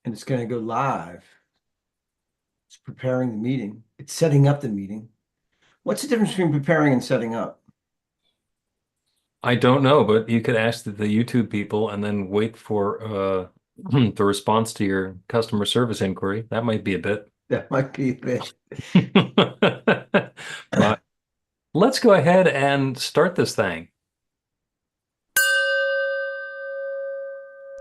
and it's going to go live. It's preparing the meeting. It's setting up the meeting. What's the difference between preparing and setting up? I don't know, but you could ask the YouTube people and then wait for the response to your customer service inquiry. That might be a bit. That might be a bit. But let's go ahead and start this thing.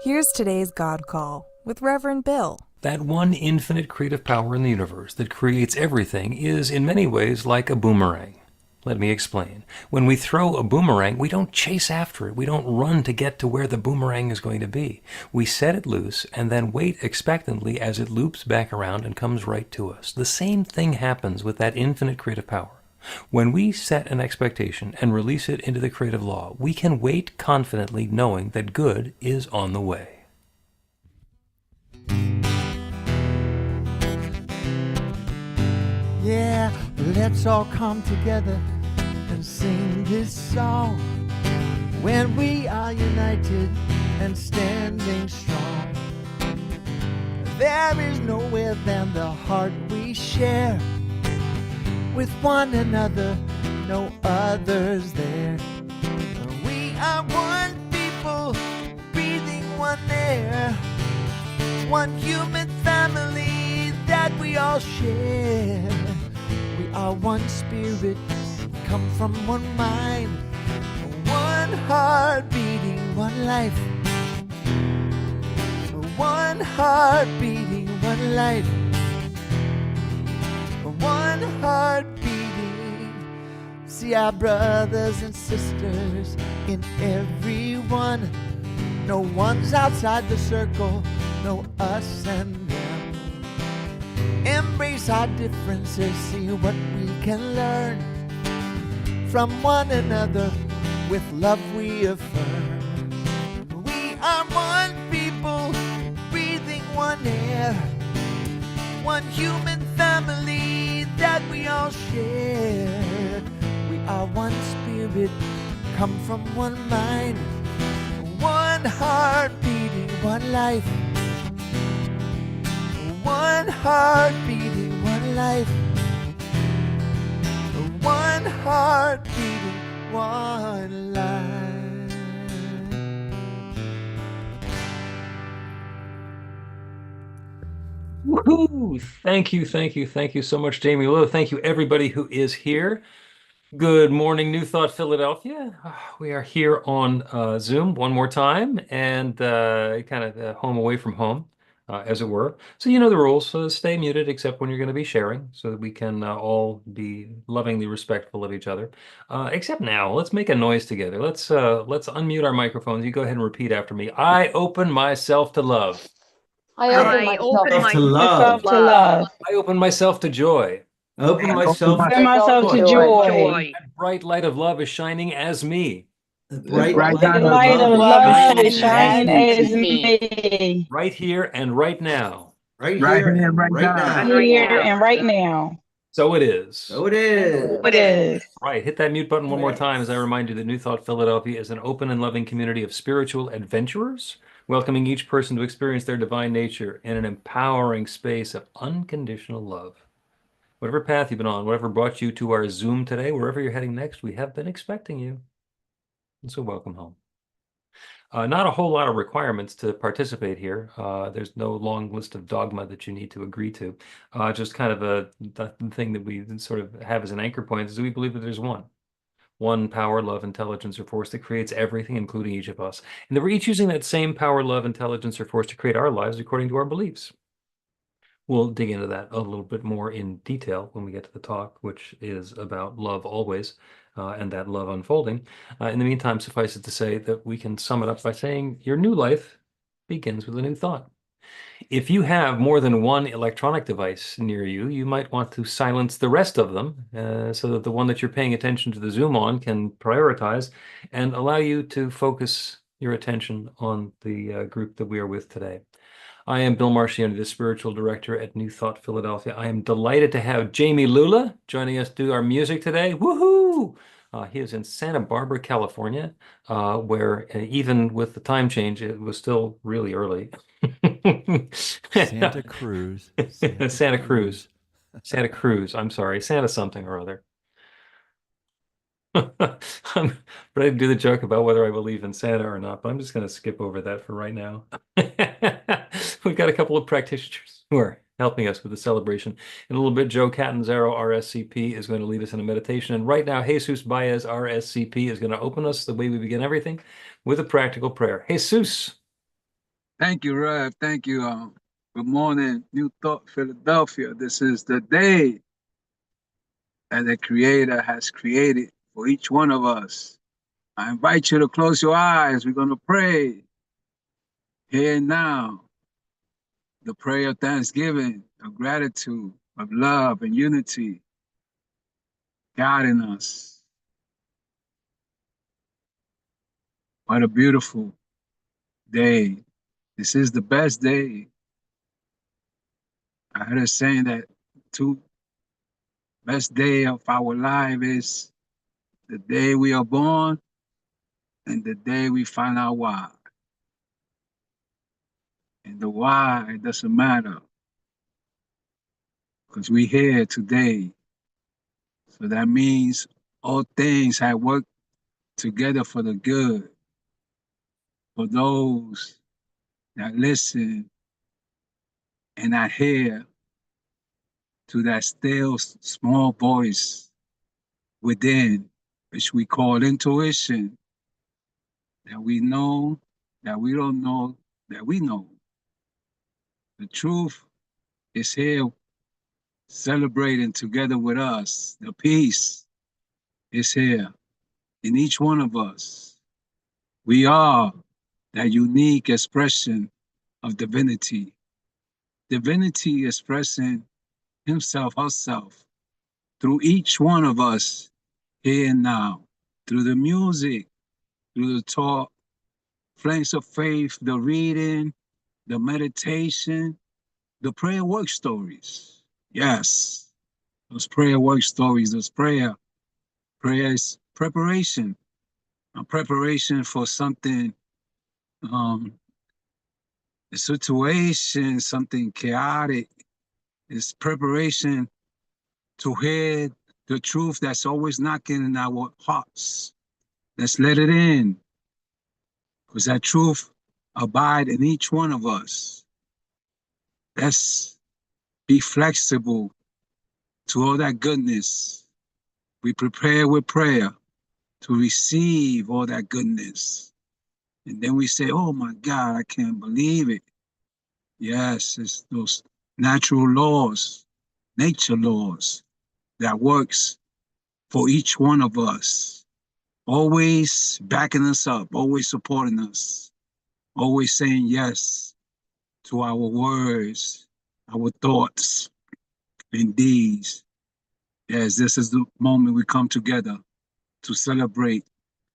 Here's today's God Call with Reverend Bill. That one infinite creative power in the universe that creates everything is in many ways like a boomerang. Let me explain. When we throw a boomerang, we don't chase after it. We don't run to get to where the boomerang is going to be. We set it loose and then wait expectantly as it loops back around and comes right to us. The same thing happens with that infinite creative power. When we set an expectation and release it into the creative law, we can wait confidently knowing that good is on the way. Yeah, let's all come together and sing this song. When we are united and standing strong, there is nowhere than the heart we share. With one another, no others there. We are one people, breathing one air, one human family that we all share. We are one spirit, come from one mind, one heart beating, one life. One heart beating, one life. One heart beating. See our brothers and sisters in everyone. No one's outside the circle, no us and them. Embrace our differences, see what we can learn from one another. With love we affirm. We are one people, breathing one air, one human family that we all share. We are one spirit, come from one mind, one heart beating, one life. One heart beating, one life. One heart beating, one life. Woohoo! Thank you so much, Jamie Lula. Thank you, everybody who is here. Good morning, New Thought Philadelphia. We are here on Zoom one more time and kind of home away from home, as it were. So you know the rules. So stay muted except when you're going to be sharing so that we can all be lovingly respectful of each other. Except now, let's make a noise together. Let's unmute our microphones. You go ahead and repeat after me. I open myself to love. I I open open myself to myself love. to love. I open myself to joy. Open I myself open to myself to joy. That bright light of love is shining as me. the The bright bright light of light of love is love is shining as shining me. as me. Right here and right now. Right here and right now. Here and right now. So it is. So it is. It is. Right, hit that mute button one more time as I remind you that New Thought Philadelphia is an open and loving community of spiritual adventurers, welcoming each person to experience their divine nature in an empowering space of unconditional love. Whatever path you've been on, whatever brought you to our Zoom today, wherever you're heading next, we have been expecting you. And so welcome home. Not a whole lot of requirements to participate here. There's no long list of dogma that you need to agree to. Just kind of the thing that we sort of have as an anchor point is we believe that there's one power, love, intelligence, or force that creates everything, including each of us. And that we're each using that same power, love, intelligence, or force to create our lives according to our beliefs. We'll dig into that a little bit more in detail when we get to the talk, which is about love always, and that love unfolding. In the meantime, suffice it to say that we can sum it up by saying your new life begins with a new thought. If you have more than one electronic device near you, you might want to silence the rest of them so that the one that you're paying attention to the Zoom on can prioritize and allow you to focus your attention on the group that we are with today. I am Bill Marchiony, the spiritual director at New Thought Philadelphia. I am delighted to have Jami Lula joining us to do our music today. Woohoo! He is in Santa Barbara, California, where even with the time change, it was still really early. Santa Cruz. Santa Cruz. Santa Cruz. I'm sorry. Santa something or other. I'm ready to do the joke about whether I believe in Santa or not, but I'm just going to skip over that for right now. We've got a couple of practitioners who are helping us with the celebration. In a little bit, Joe Catanzaro, RScP, is going to lead us in a meditation. And right now, Jesus Baez, RScP, is going to open us the way we begin everything with a practical prayer. Jesus. Thank you, Rev. Thank you. Good morning, New Thought, Philadelphia. This is the day that the Creator has created for each one of us. I invite you to close your eyes. We're going to pray here and now. The prayer of thanksgiving, of gratitude, of love and unity, guiding us. What a beautiful day. This is the best day. I heard a saying that two best day of our life is the day we are born and the day we find out why. And the why, it doesn't matter. Because we're here today. So that means all things have worked together for the good. For those that listen and adhere to that still small voice within, which we call intuition, that we know, that we don't know, that we know. The truth is here celebrating together with us. The peace is here in each one of us. We are that unique expression of divinity. Divinity expressing himself, herself, through each one of us here and now, through the music, through the talk, flames of faith, the reading, the meditation, the prayer work stories. Yes, those prayer work stories, those prayer is preparation, a preparation for something, a situation, something chaotic. It's preparation to hear the truth that's always knocking in our hearts. Let's let it in, because that truth abide in each one of us. Let's be flexible to all that goodness. We prepare with prayer to receive all that goodness. And then we say, oh my God, I can't believe it. Yes, it's those natural laws, nature laws that works for each one of us. Always backing us up, always supporting us, always saying yes to our words, our thoughts, and deeds. Yes, this is the moment we come together to celebrate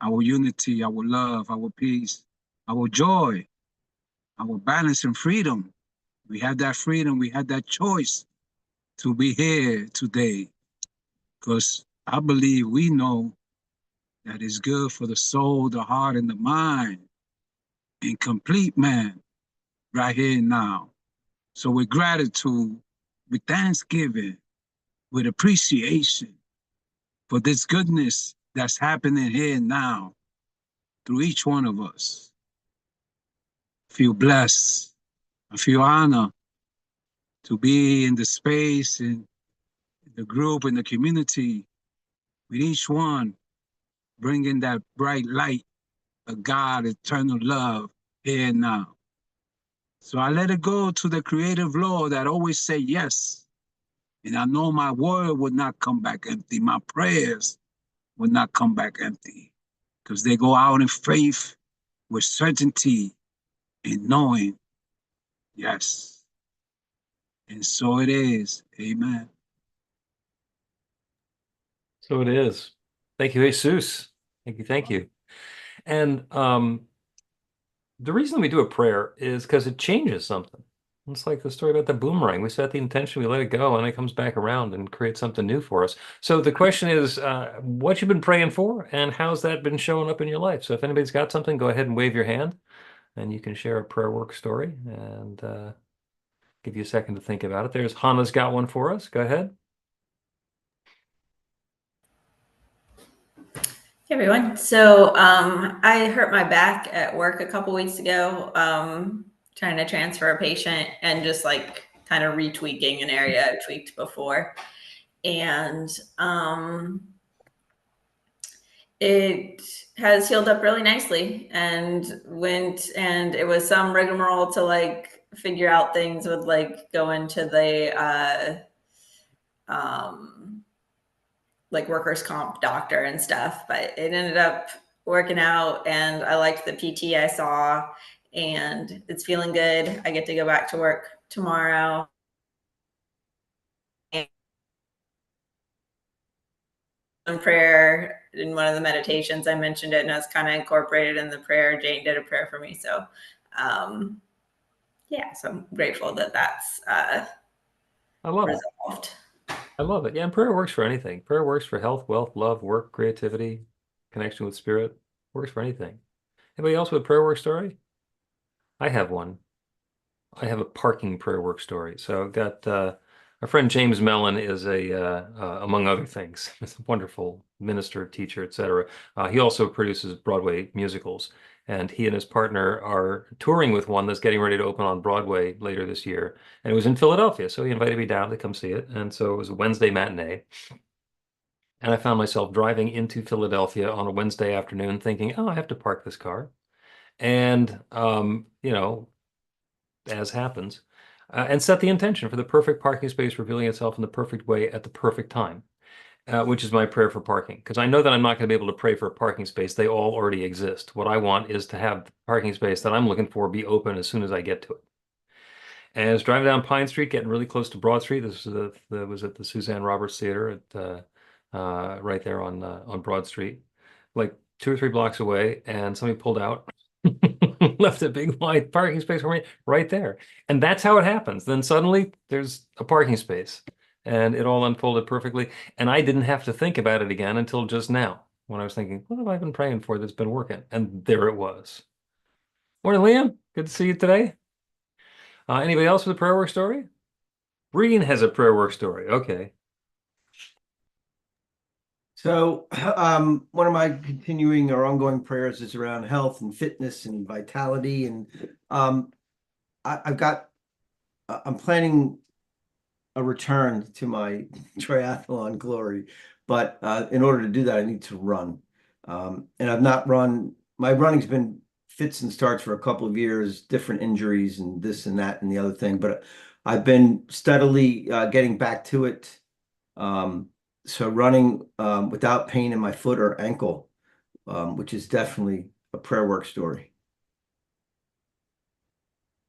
our unity, our love, our peace, our joy, our balance and freedom. We have that freedom, we have that choice to be here today, because I believe we know that is good for the soul, the heart, and the mind, and complete man right here and now. So with gratitude, with thanksgiving, with appreciation for this goodness that's happening here and now through each one of us. I feel blessed. I feel honored to be in the space, in the group, in the community, with each one bringing that bright light of God, eternal love here and now. So I let it go to the creative law that always say yes. And I know my word would not come back empty. My prayers would not come back empty, because they go out in faith with certainty and knowing, yes. And so it is. Amen. So it is. Thank you, Jesus. Thank you. Thank you. And the reason we do a prayer is because it changes something. It's like the story about the boomerang. We set the intention, we let it go, and it comes back around and creates something new for us. So the question is, what you've been praying for, and how's that been showing up in your life? So if anybody's got something, go ahead and wave your hand. and you can share a prayer work story and give you a second to think about it. There's Hannah's got one for us. Go ahead. Hey everyone. So I hurt my back at work a couple weeks ago, trying to transfer a patient and just like kind of retweaking an area I've tweaked before. And it has healed up really nicely and it was some rigmarole to like figure out things with like go into the like workers' comp doctor and stuff, but it ended up working out and I liked the PT I saw and it's feeling good. I get to go back to work tomorrow. In prayer, in one of the meditations, I mentioned it and I was kind of incorporated in the prayer. Jane did a prayer for me. So, yeah, so I'm grateful that that's I love resolved. it. I love it. Yeah, and prayer works for anything. Prayer works for health, wealth, love, work, creativity, connection with spirit. Works for anything. Anybody else with a prayer work story? I have one. I have a parking prayer work story. So I've got our friend James Mellon is among other things, he's a wonderful minister, teacher, etc. He also produces Broadway musicals, and he and his partner are touring with one that's getting ready to open on Broadway later this year. And it was in Philadelphia, so he invited me down to come see it. And so it was a Wednesday matinee. And I found myself driving into Philadelphia on a Wednesday afternoon thinking, oh, I have to park this car. And, as happens, and set the intention for the perfect parking space revealing itself in the perfect way at the perfect time, which is my prayer for parking. Because I know that I'm not going to be able to pray for a parking space. They all already exist. What I want is to have the parking space that I'm looking for be open as soon as I get to it. And I was driving down Pine Street, getting really close to Broad Street. This was at the Suzanne Roberts Theater at right there on Broad Street, like 2 or 3 blocks away, and somebody pulled out, left a big wide parking space for me right there. And that's how it happens. Then suddenly there's a parking space, and it all unfolded perfectly. And I didn't have to think about it again until just now, when I was thinking, what have I been praying for that's been working? And there it was. Morning, Liam. Good to see you today. Anybody else with a prayer work story? Breen has a prayer work story. Okay. So one of my continuing or ongoing prayers is around health and fitness and vitality. And I'm planning a return to my triathlon glory. But in order to do that, I need to run. And I've not run. My running's been fits and starts for a couple of years, different injuries and this and that and the other thing. But I've been steadily getting back to it. So running without pain in my foot or ankle, which is definitely a prayer work story.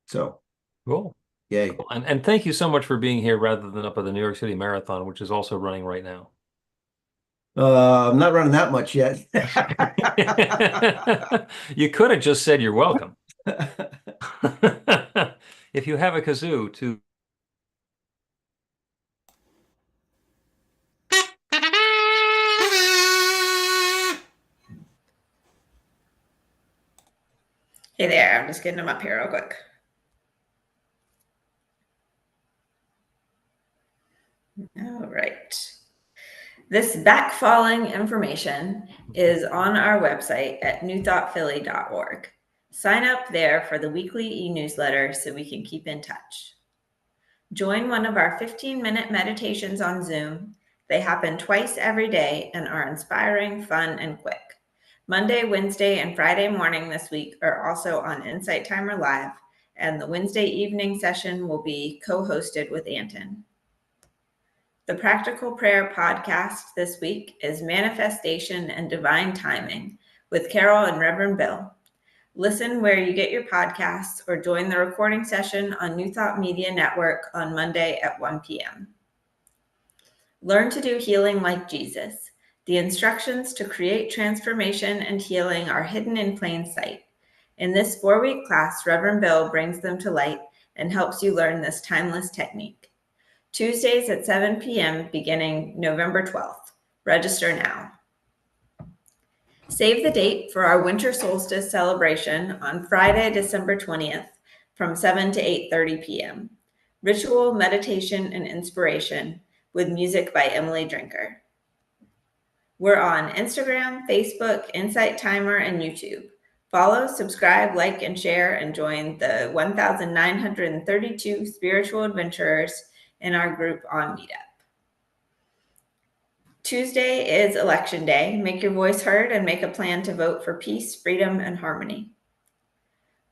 So, Cool. yay. Cool. And thank you so much for being here rather than up at the New York City Marathon, which is also running right now. I'm not running that much yet. You could have just said you're welcome. If you have a kazoo to Hey there, I'm just getting them up here real quick. All right. This backfalling information is on our website at newthoughtphilly.org. Sign up there for the weekly e-newsletter so we can keep in touch. Join one of our 15-minute meditations on Zoom. They happen twice every day and are inspiring, fun, and quick. Monday, Wednesday, and Friday morning this week are also on Insight Timer Live, and the Wednesday evening session will be co-hosted with Anton. The Practical Prayer podcast this week is Manifestation and Divine Timing with Carol and Reverend Bill. Listen where you get your podcasts or join the recording session on New Thought Media Network on Monday at 1 p.m. Learn to do healing like Jesus. The instructions to create transformation and healing are hidden in plain sight. In this 4-week class, Reverend Bill brings them to light and helps you learn this timeless technique. Tuesdays at 7 p.m. beginning November 12th. Register now. Save the date for our winter solstice celebration on Friday, December 20th from 7 to 8:30 p.m. Ritual, meditation, and inspiration with music by Emily Drinker. We're on Instagram, Facebook, Insight Timer, and YouTube. Follow, subscribe, like, and share, and join the 1,932 spiritual adventurers in our group on Meetup. Tuesday is Election Day. Make your voice heard and make a plan to vote for peace, freedom, and harmony.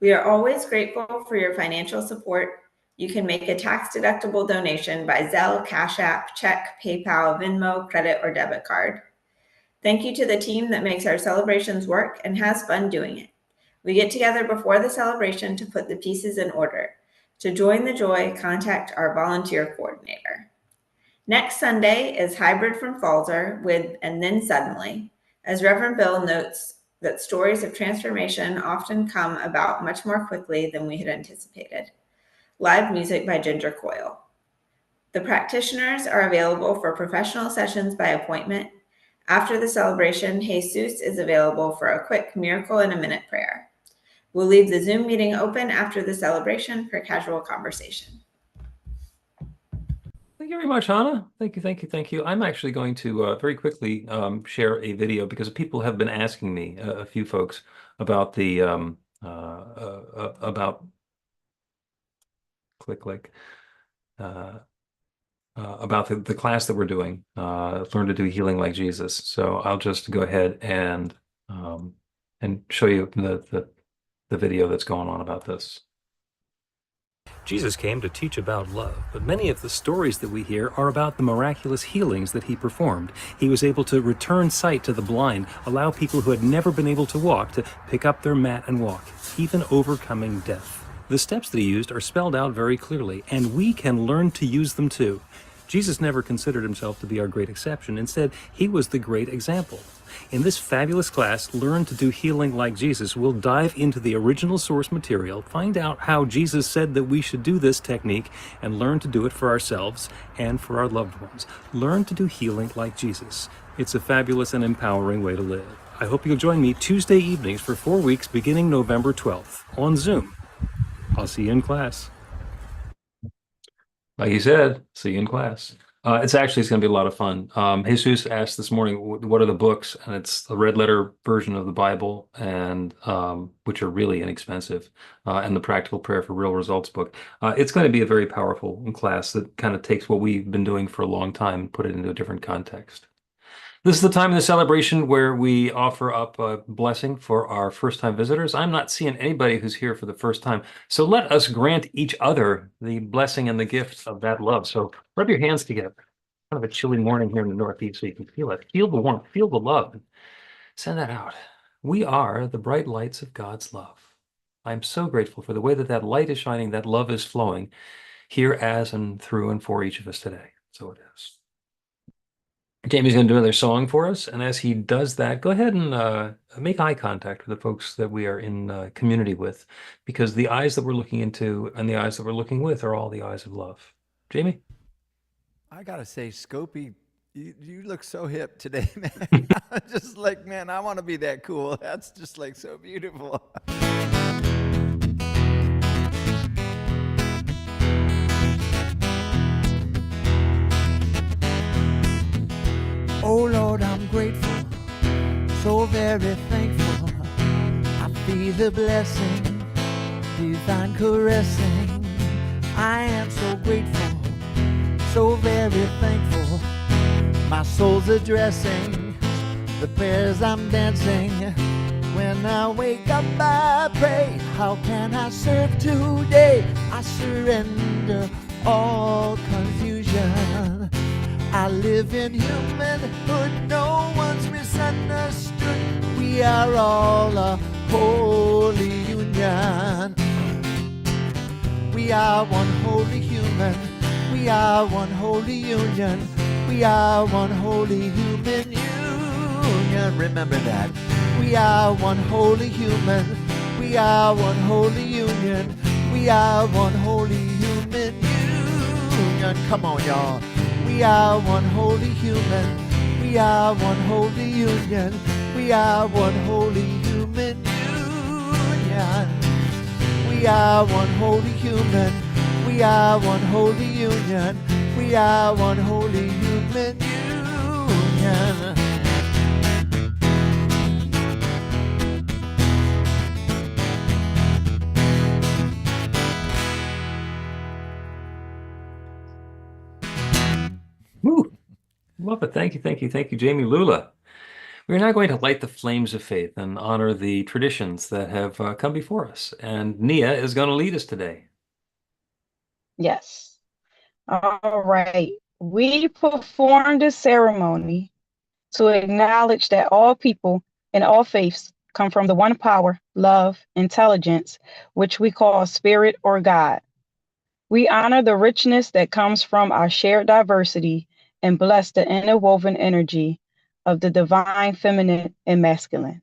We are always grateful for your financial support. You can make a tax-deductible donation by Zelle, Cash App, check, PayPal, Venmo, credit, or debit card. Thank you to the team that makes our celebrations work and has fun doing it. We get together before the celebration to put the pieces in order. To join the joy, contact our volunteer coordinator. Next Sunday is Hybrid from Falzer with And Then Suddenly, as Reverend Bill notes that stories of transformation often come about much more quickly than we had anticipated. Live music by Ginger Coyle. The practitioners are available for professional sessions by appointment. After the celebration, Jesus is available for a quick miracle in a minute prayer. We'll leave the Zoom meeting open after the celebration for casual conversation. Thank you very much, Hannah. Thank you, thank you, thank you. I'm actually going to very quickly share a video because people have been asking me, a few folks, about the about the class that we're doing, Learn to Do Healing Like Jesus. So I'll just go ahead and show you the video that's going on about this. Jesus came to teach about love, but many of the stories that we hear are about the miraculous healings that he performed. He was able to return sight to the blind, allow people who had never been able to walk to pick up their mat and walk, even overcoming death. The steps that he used are spelled out very clearly, and we can learn to use them too. Jesus never considered himself to be our great exception. Instead, he was the great example. In this fabulous class, Learn to Do Healing Like Jesus, we'll dive into the original source material, find out how Jesus said that we should do this technique, and learn to do it for ourselves and for our loved ones. Learn to do healing like Jesus. It's a fabulous and empowering way to live. I hope you'll join me Tuesday evenings for 4 weeks beginning November 12th on Zoom. I'll see you in class. Like you said, see you in class. It's going to be a lot of fun. Jesus asked this morning, what are the books? And it's the red letter version of the Bible, and which are really inexpensive, and the Practical Prayer for Real Results book. It's going to be a very powerful class that kind of takes what we've been doing for a long time and put it into a different context. This is the time of the celebration where we offer up a blessing for our first-time visitors. I'm not seeing anybody who's here for the first time, so let us grant each other the blessing and the gift of that love. So rub your hands together. Kind of a chilly morning here in the Northeast, so you can feel it. Feel the warmth, feel the love, and send that out. We are the bright lights of God's love. I'm so grateful for the way that that light is shining, that love is flowing here as and through and for each of us today. So it is. Jamie's going to do another song for us, and as he does that, go ahead and make eye contact with the folks that we are in community with, because the eyes that we're looking into and the eyes that we're looking with are all the eyes of love. Jamie? I gotta say, Scopey, you look so hip today, man. Just like, man, I want to be that cool. That's just like so beautiful. Oh Lord, I'm grateful, so very thankful. I feel the blessing, divine caressing. I am so grateful, so very thankful. My soul's addressing the prayers I'm dancing. When I wake up, I pray, how can I serve today? I surrender all confusion. I live in humanhood, no one's misunderstood. We are all a holy union. We are one holy human. We are one holy union. We are one holy human union. Remember that. We are one holy human. We are one holy union. We are one holy human union. Come on, y'all. We are one holy human. We are one holy union. We are one holy human union. We are one holy human. We are one holy union. We are one holy human union. Woo. Love it. Thank you, thank you, thank you, Jami. Lula. We're now going to light the flames of faith and honor the traditions that have come before us. And Nia is going to lead us today. Yes. All right. We performed a ceremony to acknowledge that all people and all faiths come from the one power, love, intelligence, which we call spirit or God. We honor the richness that comes from our shared diversity and bless the interwoven energy of the divine feminine and masculine.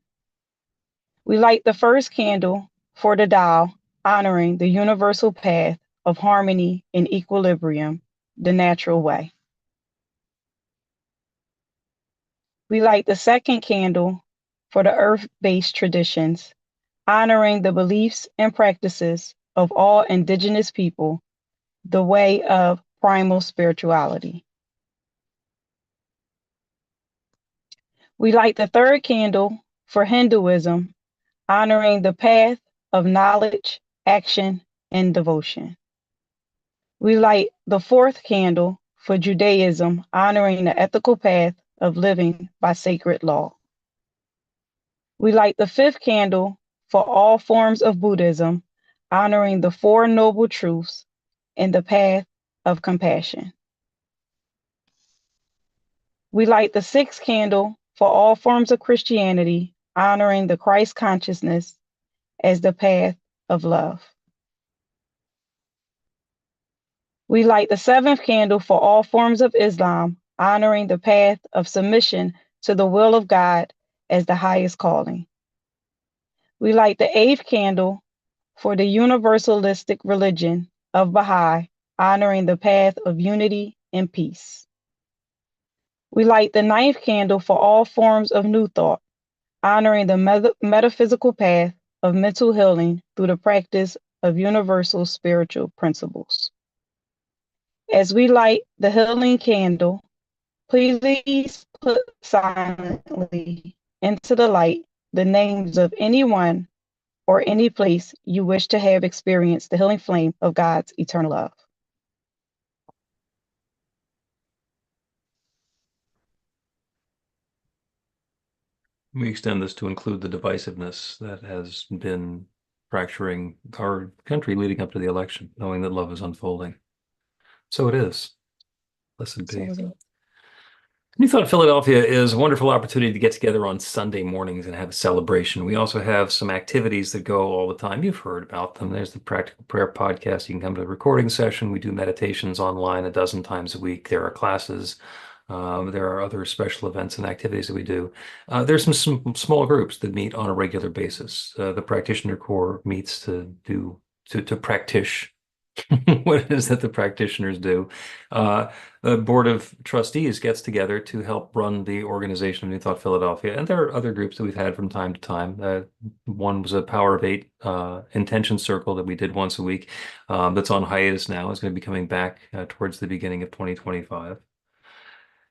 We light the first candle for the Tao, honoring the universal path of harmony and equilibrium, the natural way. We light the second candle for the earth-based traditions, honoring the beliefs and practices of all indigenous people, the way of primal spirituality. We light the third candle for Hinduism, honoring the path of knowledge, action, and devotion. We light the fourth candle for Judaism, honoring the ethical path of living by sacred law. We light the fifth candle for all forms of Buddhism, honoring the Four Noble Truths and the path of compassion. We light the sixth candle for all forms of Christianity, honoring the Christ consciousness as the path of love. We light the seventh candle for all forms of Islam, honoring the path of submission to the will of God as the highest calling. We light the eighth candle for the universalistic religion of Baha'i, honoring the path of unity and peace. We light the ninth candle for all forms of New Thought, honoring the metaphysical path of mental healing through the practice of universal spiritual principles. As we light the healing candle, please put silently into the light the names of anyone or any place you wish to have experienced the healing flame of God's eternal love. We extend this to include the divisiveness that has been fracturing our country leading up to the election, knowing that love is unfolding. So it is. Blessed be. New Thought Philadelphia is a wonderful opportunity to get together on Sunday mornings and have a celebration. We also have some activities that go all the time. You've heard about them. There's the Practical Prayer Podcast. You can come to the recording session. We do meditations online 12 times a week. There are classes. There are other special events and activities that we do. There's some small groups that meet on a regular basis. The Practitioner Corps meets to practice what it is that the practitioners do. The Board of Trustees gets together to help run the organization of New Thought Philadelphia. And there are other groups that we've had from time to time. One was a Power of Eight intention circle that we did once a week that's on hiatus now. It's going to be coming back towards the beginning of 2025.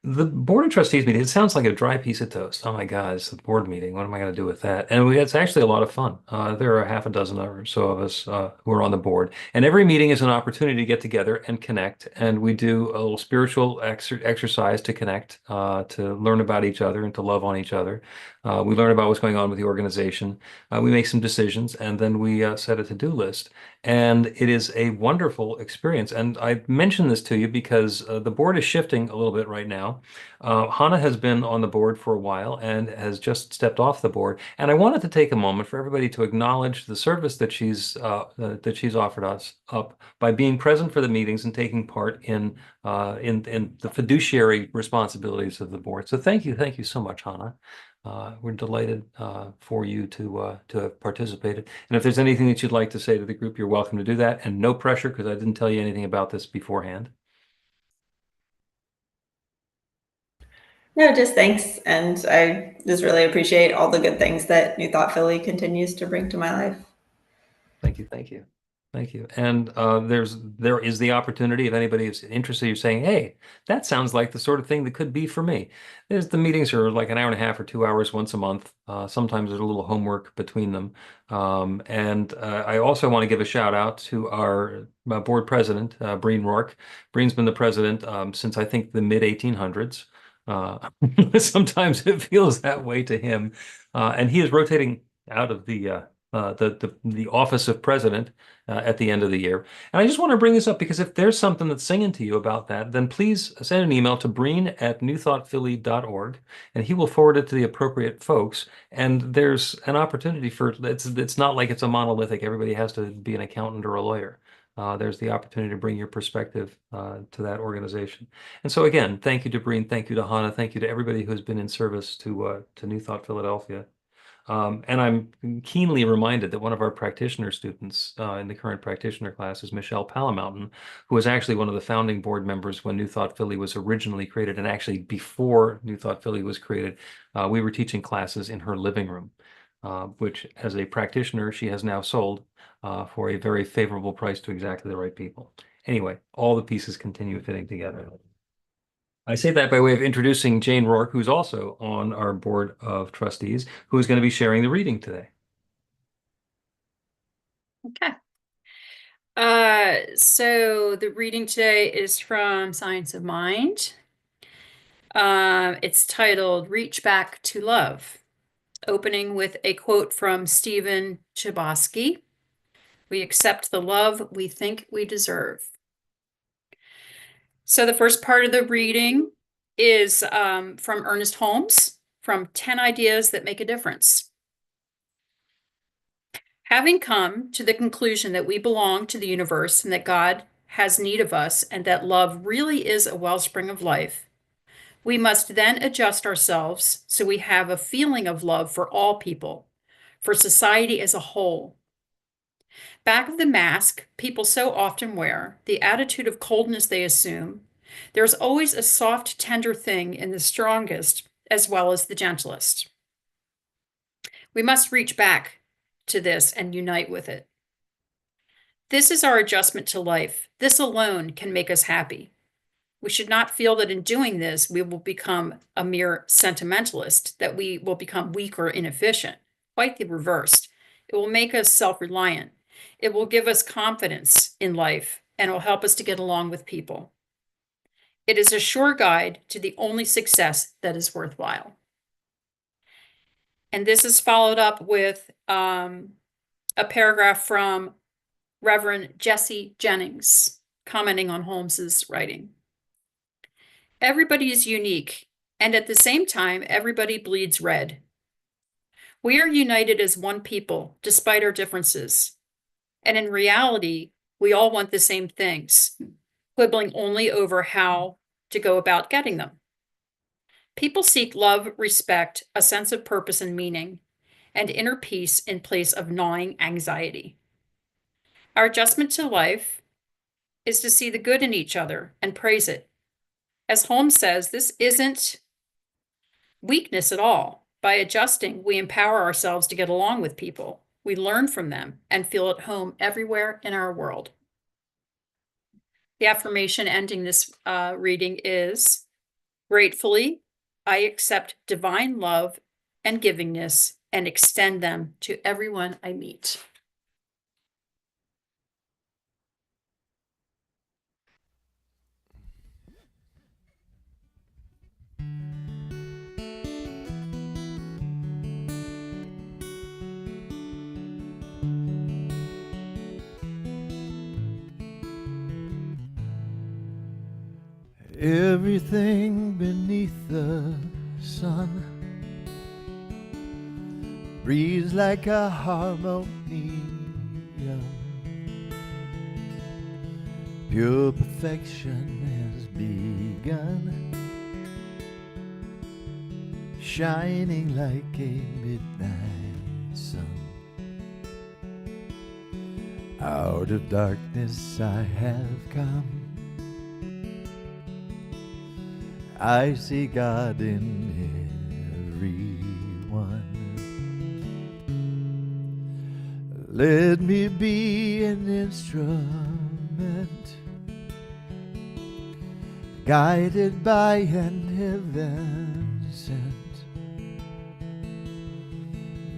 The Board of Trustees meeting, it sounds like a dry piece of toast. Oh my God, it's the board meeting. What am I going to do with that? And it's actually a lot of fun. There are half a dozen or so of us who are on the board. And every meeting is an opportunity to get together and connect. And we do a little spiritual exercise to connect, to learn about each other and to love on each other. We learn about what's going on with the organization. We make some decisions, and then we set a to-do list. And it is a wonderful experience. And I mention this to you because the board is shifting a little bit right now. Hannah has been on the board for a while and has just stepped off the board. And I wanted to take a moment for everybody to acknowledge the service that she's offered us up by being present for the meetings and taking part in the fiduciary responsibilities of the board. So thank you so much, Hannah. We're delighted for you to have participated. And if there's anything that you'd like to say to the group, you're welcome to do that. And no pressure, because I didn't tell you anything about this beforehand. No, just thanks. And I just really appreciate all the good things that New Thought Philly continues to bring to my life. Thank you, thank you, thank you. And there is the opportunity if anybody is interested, you're saying, hey, that sounds like the sort of thing that could be for me. The meetings are like an hour and a half or 2 hours once a month. Sometimes there's a little homework between them. And I also want to give a shout out to our board president, Breen Rourke. Breen's been the president since I think the mid 1800s. Sometimes it feels that way to him, and he is rotating out of the office of president at the end of the year. And I just want to bring this up because if there's something that's singing to you about that, then please send an email to breen@newthoughtphilly.org, and he will forward it to the appropriate folks. And there's an opportunity for it's not like it's a monolithic. Everybody has to be an accountant or a lawyer. There's the opportunity to bring your perspective to that organization. And so again, thank you to Breen, thank you to Hannah, thank you to everybody who's been in service to New Thought Philadelphia. And I'm keenly reminded that one of our practitioner students in the current practitioner class is Michelle Palamountain, who was actually one of the founding board members when New Thought Philly was originally created. And actually before New Thought Philly was created, we were teaching classes in her living room, which as a practitioner, she has now sold for a very favorable price to exactly the right people. Anyway, all the pieces continue fitting together. I say that by way of introducing Jane Rourke, who's also on our board of trustees, who is going to be sharing the reading today. Okay. So the reading today is from Science of Mind. It's titled Reach Back to Love, opening with a quote from Stephen Chbosky. We accept the love we think we deserve. So the first part of the reading is from Ernest Holmes, from 10 Ideas That Make a Difference. Having come to the conclusion that we belong to the universe and that God has need of us and that love really is a wellspring of life, we must then adjust ourselves so we have a feeling of love for all people, for society as a whole. Back of the mask people so often wear, the attitude of coldness they assume, there's always a soft, tender thing in the strongest as well as the gentlest. We must reach back to this and unite with it. This is our adjustment to life. This alone can make us happy. We should not feel that in doing this, we will become a mere sentimentalist, that we will become weak or inefficient. Quite the reverse. It will make us self-reliant. It will give us confidence in life and will help us to get along with people. It is a sure guide to the only success that is worthwhile. And this is followed up with a paragraph from Reverend Jesse Jennings, commenting on Holmes's writing. Everybody is unique, and at the same time, everybody bleeds red. We are united as one people, despite our differences. And in reality, we all want the same things, quibbling only over how to go about getting them. People seek love, respect, a sense of purpose and meaning, and inner peace in place of gnawing anxiety. Our adjustment to life is to see the good in each other and praise it. As Holmes says, this isn't weakness at all. By adjusting, we empower ourselves to get along with people. We learn from them and feel at home everywhere in our world. The affirmation ending this reading is, gratefully, I accept divine love and givingness and extend them to everyone I meet. Everything beneath the sun breathes like a harmonium. Pure perfection has begun, shining like a midnight sun. Out of darkness I have come, I see God in everyone. Let me be an instrument, guided by an heaven sent.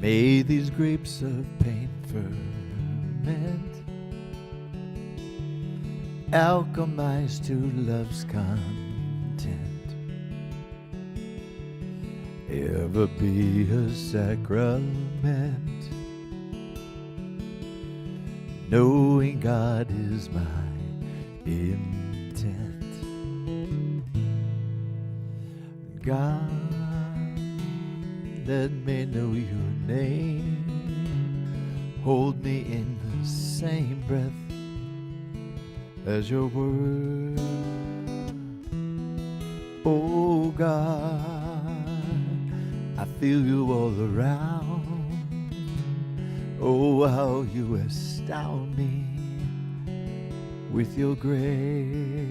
May these grapes of pain ferment, alchemize to love's content, ever be a sacrament, knowing God is my intent. God, let me know your name, hold me in the same breath as your word. Oh God, I feel you all around. Oh, how you astound me with your grace.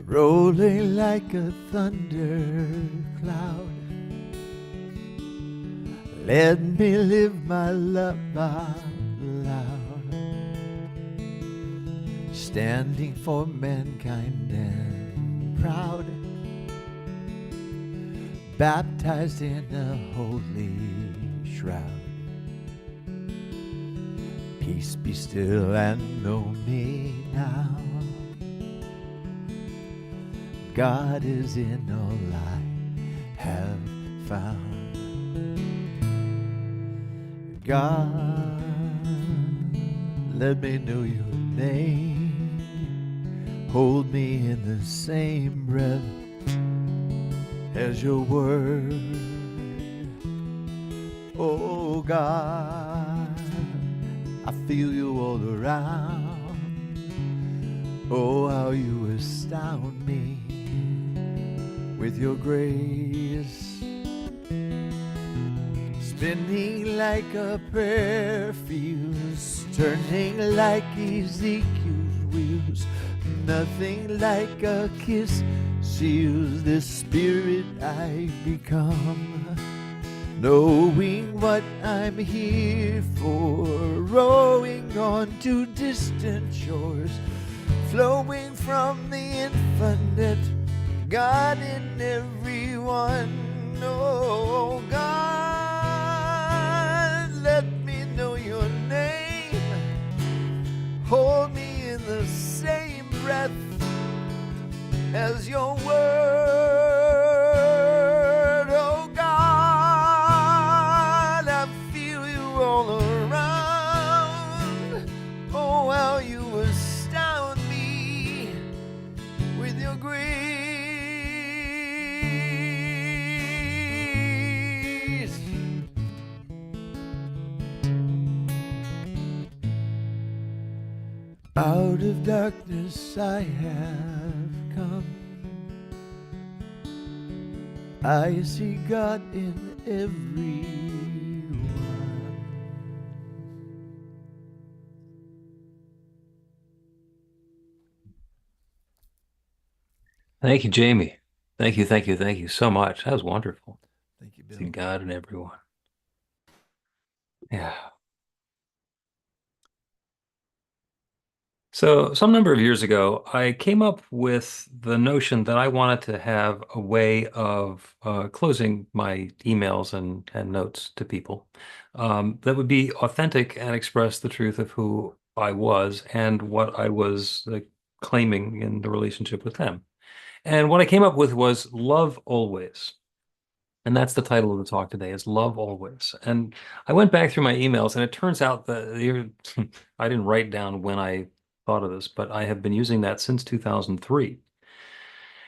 Rolling like a thunder cloud, let me live my love out loud, standing for mankind and proud, baptized in a holy shroud. Peace be still and know me now, God is in all I have found. God, let me know your name, hold me in the same breath as your word. Oh God, I feel you all around. Oh, how you astound me with your grace, spinning like a prayer feels, turning like Ezekiel's wheels. Nothing like a kiss seals this spirit I become, knowing what I'm here for, rowing on to distant shores, flowing from the infinite, God in everyone. Oh God, let me know your name, hold me in the same breath as your word. Oh God, I feel you all around. Oh, how you astound me with your grace. Out of darkness I have come, I see God in everyone. Thank you, Jamie. Thank you, thank you, thank you so much. That was wonderful. Thank you, See Bill. God in everyone. Yeah. So some number of years ago, I came up with the notion that I wanted to have a way of closing my emails and notes to people that would be authentic and express the truth of who I was and what I was claiming in the relationship with them. And what I came up with was Love Always. And that's the title of the talk today, is Love Always. And I went back through my emails, and it turns out that I didn't write down when I thought of this, but I have been using that since 2003.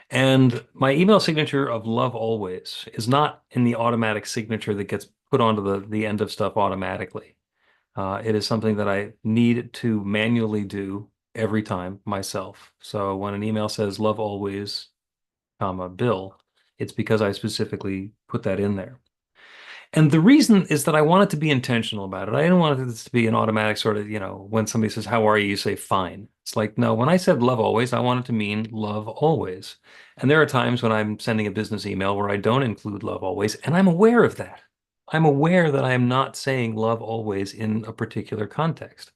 And my email signature of Love Always is not in the automatic signature that gets put onto the end of stuff automatically. It is something that I need to manually do every time myself. So when an email says love always, comma, Bill, it's because I specifically put that in there. And the reason is that I want it to be intentional about it. I didn't want this to be an automatic sort of, when somebody says, how are you? You say, fine. It's like, no, when I said love always, I want it to mean love always. And there are times when I'm sending a business email where I don't include love always, and I'm aware of that. I'm aware that I am not saying love always in a particular context.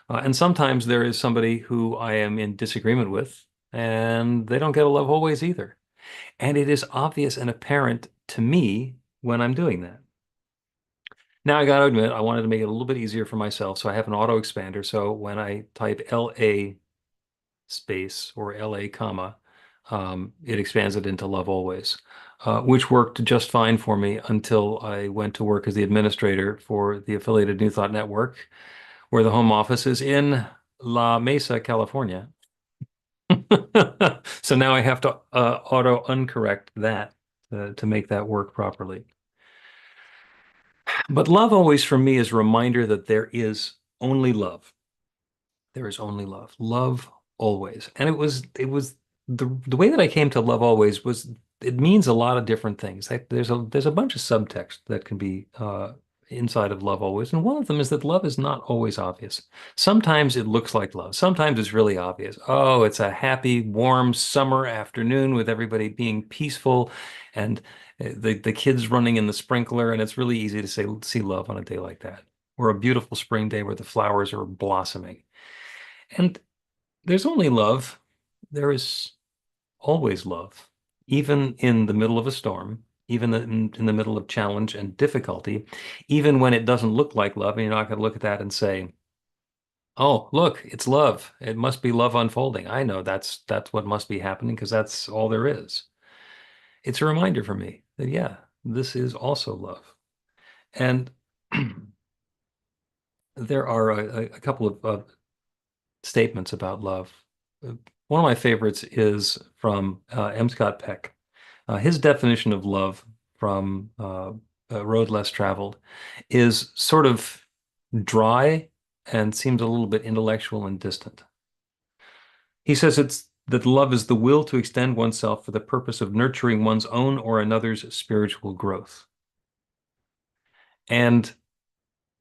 And sometimes there is somebody who I am in disagreement with, and they don't get a love always either. And it is obvious and apparent to me when I'm doing that. Now, I got to admit, I wanted to make it a little bit easier for myself, so I have an auto expander. So when I type LA space or LA comma, it expands it into love always, which worked just fine for me until I went to work as the administrator for the affiliated New Thought Network, where the home office is in La Mesa, California. So now I have to auto uncorrect that to make that work properly. But love always for me is a reminder that there is only love. There is only love. Love always. And it was the way that I came to love always was it means a lot of different things. There's a bunch of subtext that can be inside of love always. And one of them is that love is not always obvious. Sometimes it looks like love. Sometimes it's really obvious. Oh, it's a happy, warm summer afternoon with everybody being peaceful and the kids running in the sprinkler, and it's really easy to see love on a day like that. Or a beautiful spring day where the flowers are blossoming. And there's only love. There is always love, even in the middle of a storm, even in the middle of challenge and difficulty, even when it doesn't look like love, and you're not going to look at that and say, oh, look, it's love. It must be love unfolding. I know that's what must be happening because that's all there is. It's a reminder for me that, yeah, this is also love. And there are a couple of statements about love. One of my favorites is from M. Scott Peck. His definition of love from Road Less Traveled is sort of dry and seems a little bit intellectual and distant. He says it's that love is the will to extend oneself for the purpose of nurturing one's own or another's spiritual growth. And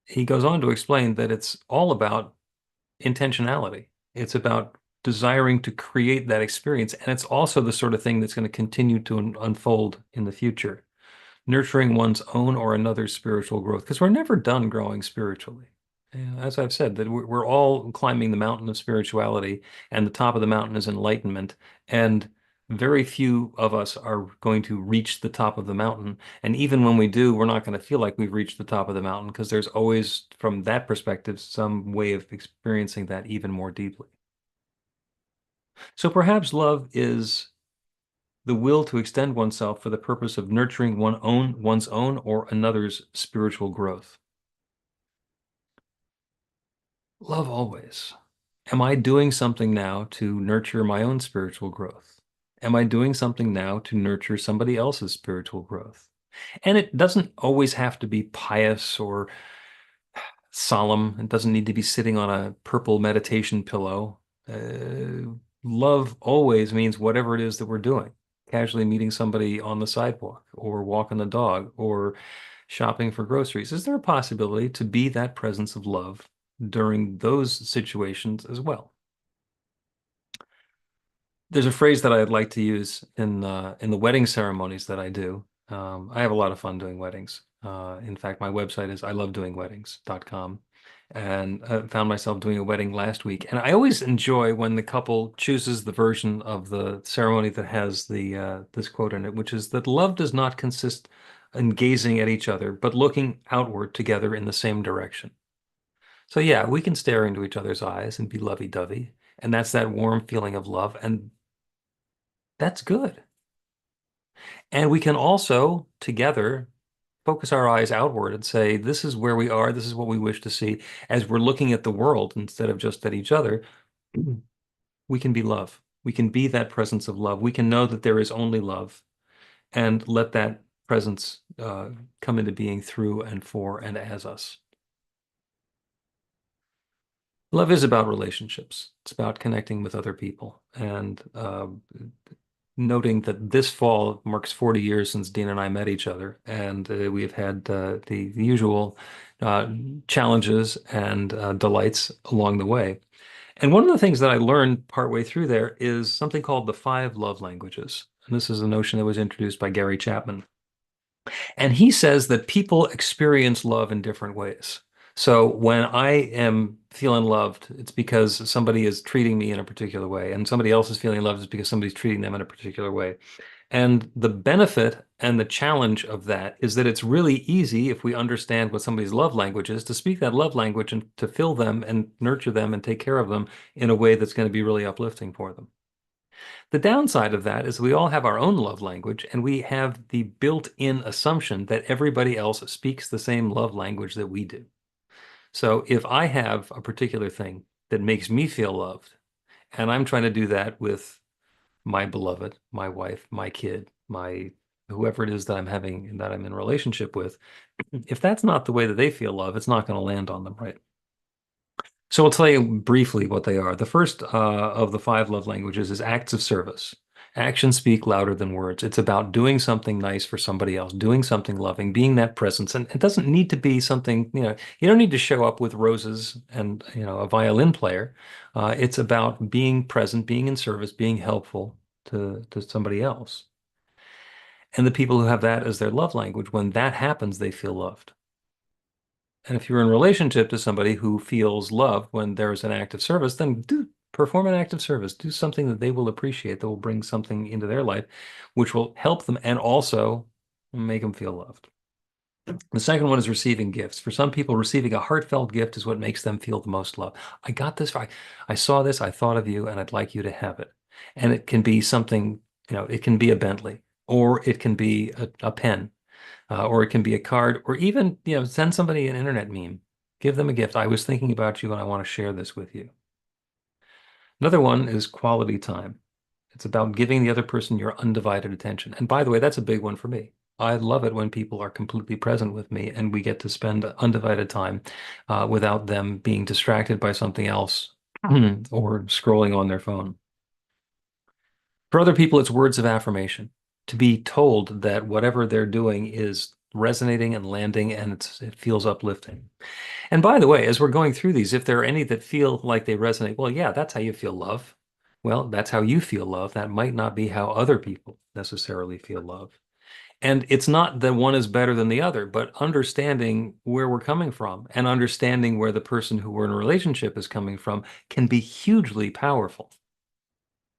he goes on to explain that it's all about intentionality. It's about desiring to create that experience. And it's also the sort of thing that's going to continue to unfold in the future, nurturing one's own or another's spiritual growth, because we're never done growing spiritually. As I've said, that we're all climbing the mountain of spirituality, and the top of the mountain is enlightenment. And very few of us are going to reach the top of the mountain. And even when we do, we're not going to feel like we've reached the top of the mountain because there's always, from that perspective, some way of experiencing that even more deeply. So perhaps love is the will to extend oneself for the purpose of nurturing one's own or another's spiritual growth. Love always. Am I doing something now to nurture my own spiritual growth? Am I doing something now to nurture somebody else's spiritual growth? And it doesn't always have to be pious or solemn. It doesn't need to be sitting on a purple meditation pillow. Love always means whatever it is that we're doing. Casually meeting somebody on the sidewalk, or walking the dog, or shopping for groceries. Is there a possibility to be that presence of love during those situations as well? There's a phrase that I'd like to use in the wedding ceremonies that I do. I have a lot of fun doing weddings. In fact, my website is ilovedoingweddings.com. And I found myself doing a wedding last week. And I always enjoy when the couple chooses the version of the ceremony that has this quote in it, which is that love does not consist in gazing at each other, but looking outward together in the same direction. So yeah, we can stare into each other's eyes and be lovey-dovey. And that's that warm feeling of love. And that's good. And we can also together focus our eyes outward and say, this is where we are, this is what we wish to see. As we're looking at the world instead of just at each other, we can be love. We can be that presence of love. We can know that there is only love and let that presence come into being through and for and as us. Love is about relationships. It's about connecting with other people. And noting that this fall marks 40 years since Dean and I met each other, and we have had the usual challenges and delights along the way. And one of the things that I learned partway through there is something called the 5 love languages. And this is a notion that was introduced by Gary Chapman. And he says that people experience love in different ways. So when I am feeling loved, it's because somebody is treating me in a particular way, and somebody else is feeling loved is because somebody's treating them in a particular way. And the benefit and the challenge of that is that it's really easy, if we understand what somebody's love language is, to speak that love language and to fill them and nurture them and take care of them in a way that's going to be really uplifting for them. The downside of that is we all have our own love language, and we have the built-in assumption that everybody else speaks the same love language that we do. So if I have a particular thing that makes me feel loved, and I'm trying to do that with my beloved, my wife, my kid, my whoever it is that I'm in a relationship with, if that's not the way that they feel love, it's not going to land on them right. So I'll tell you briefly what they are. The first of the 5 love languages is acts of service. Actions speak louder than words. It's about doing something nice for somebody else, doing something loving, being that presence. And it doesn't need to be something, you don't need to show up with roses and, a violin player. It's about being present, being in service, being helpful to somebody else. And the people who have that as their love language, when that happens, they feel loved. And if you're in relationship to somebody who feels love when there's an act of service, then perform an act of service. Do something that they will appreciate, that will bring something into their life, which will help them and also make them feel loved. The second one is receiving gifts. For some people, receiving a heartfelt gift is what makes them feel the most love. I got this, I saw this, I thought of you, and I'd like you to have it. And it can be something, it can be a Bentley, or it can be a pen. Or it can be a card, or even, send somebody an internet meme. Give them a gift. I was thinking about you and I want to share this with you. Another one is quality time. It's about giving the other person your undivided attention. And by the way, that's a big one for me. I love it when people are completely present with me and we get to spend undivided time without them being distracted by something else or scrolling on their phone. For other people, it's words of affirmation. To be told that whatever they're doing is resonating and landing, and it feels uplifting. And by the way, as we're going through these, if there are any that feel like they resonate, well, yeah, that's how you feel love. Well, that's how you feel love. That might not be how other people necessarily feel love. And it's not that one is better than the other, but understanding where we're coming from and understanding where the person who we're in a relationship is coming from can be hugely powerful.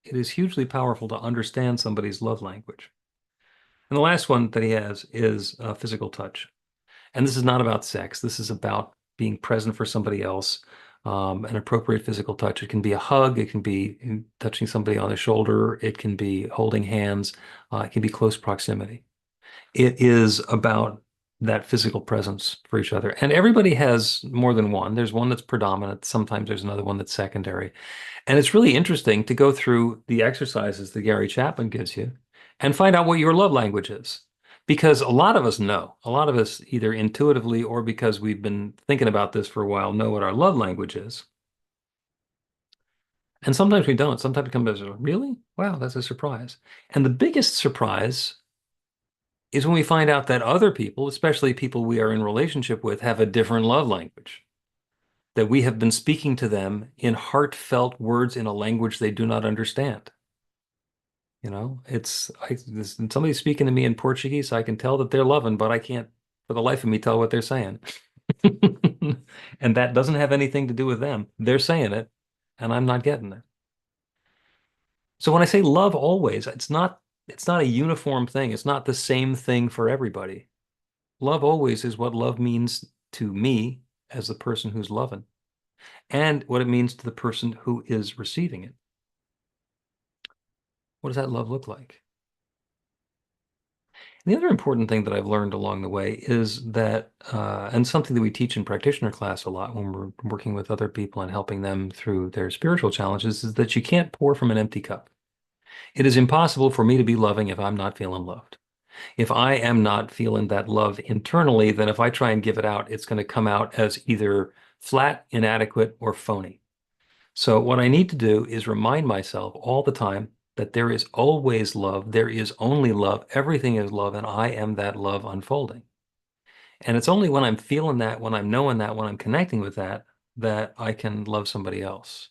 It is hugely powerful to understand somebody's love language. And the last one that he has is physical touch. And this is not about sex. This is about being present for somebody else, an appropriate physical touch. It can be a hug. It can be touching somebody on the shoulder. It can be holding hands. It can be close proximity. It is about that physical presence for each other. And everybody has more than one. There's one that's predominant. Sometimes there's another one that's secondary. And it's really interesting to go through the exercises that Gary Chapman gives you and find out what your love language is. Because a lot of us know, a lot of us either intuitively or because we've been thinking about this for a while, know what our love language is. And sometimes we don't. Sometimes it comes as, really? Wow, that's a surprise. And the biggest surprise is when we find out that other people, especially people we are in relationship with, have a different love language. That we have been speaking to them in heartfelt words in a language they do not understand. Somebody's speaking to me in Portuguese, I can tell that they're loving, but I can't for the life of me tell what they're saying. And that doesn't have anything to do with them. They're saying it, and I'm not getting it. So when I say love always, it's not a uniform thing. It's not the same thing for everybody. Love always is what love means to me as the person who's loving, and what it means to the person who is receiving it. What does that love look like? And the other important thing that I've learned along the way is that, and something that we teach in practitioner class a lot when we're working with other people and helping them through their spiritual challenges, is that you can't pour from an empty cup. It is impossible for me to be loving if I'm not feeling loved. If I am not feeling that love internally, then if I try and give it out, it's going to come out as either flat, inadequate, or phony. So what I need to do is remind myself all the time that there is always love, there is only love, everything is love, and I am that love unfolding. And it's only when I'm feeling that, when I'm knowing that, when I'm connecting with that, that I can love somebody else.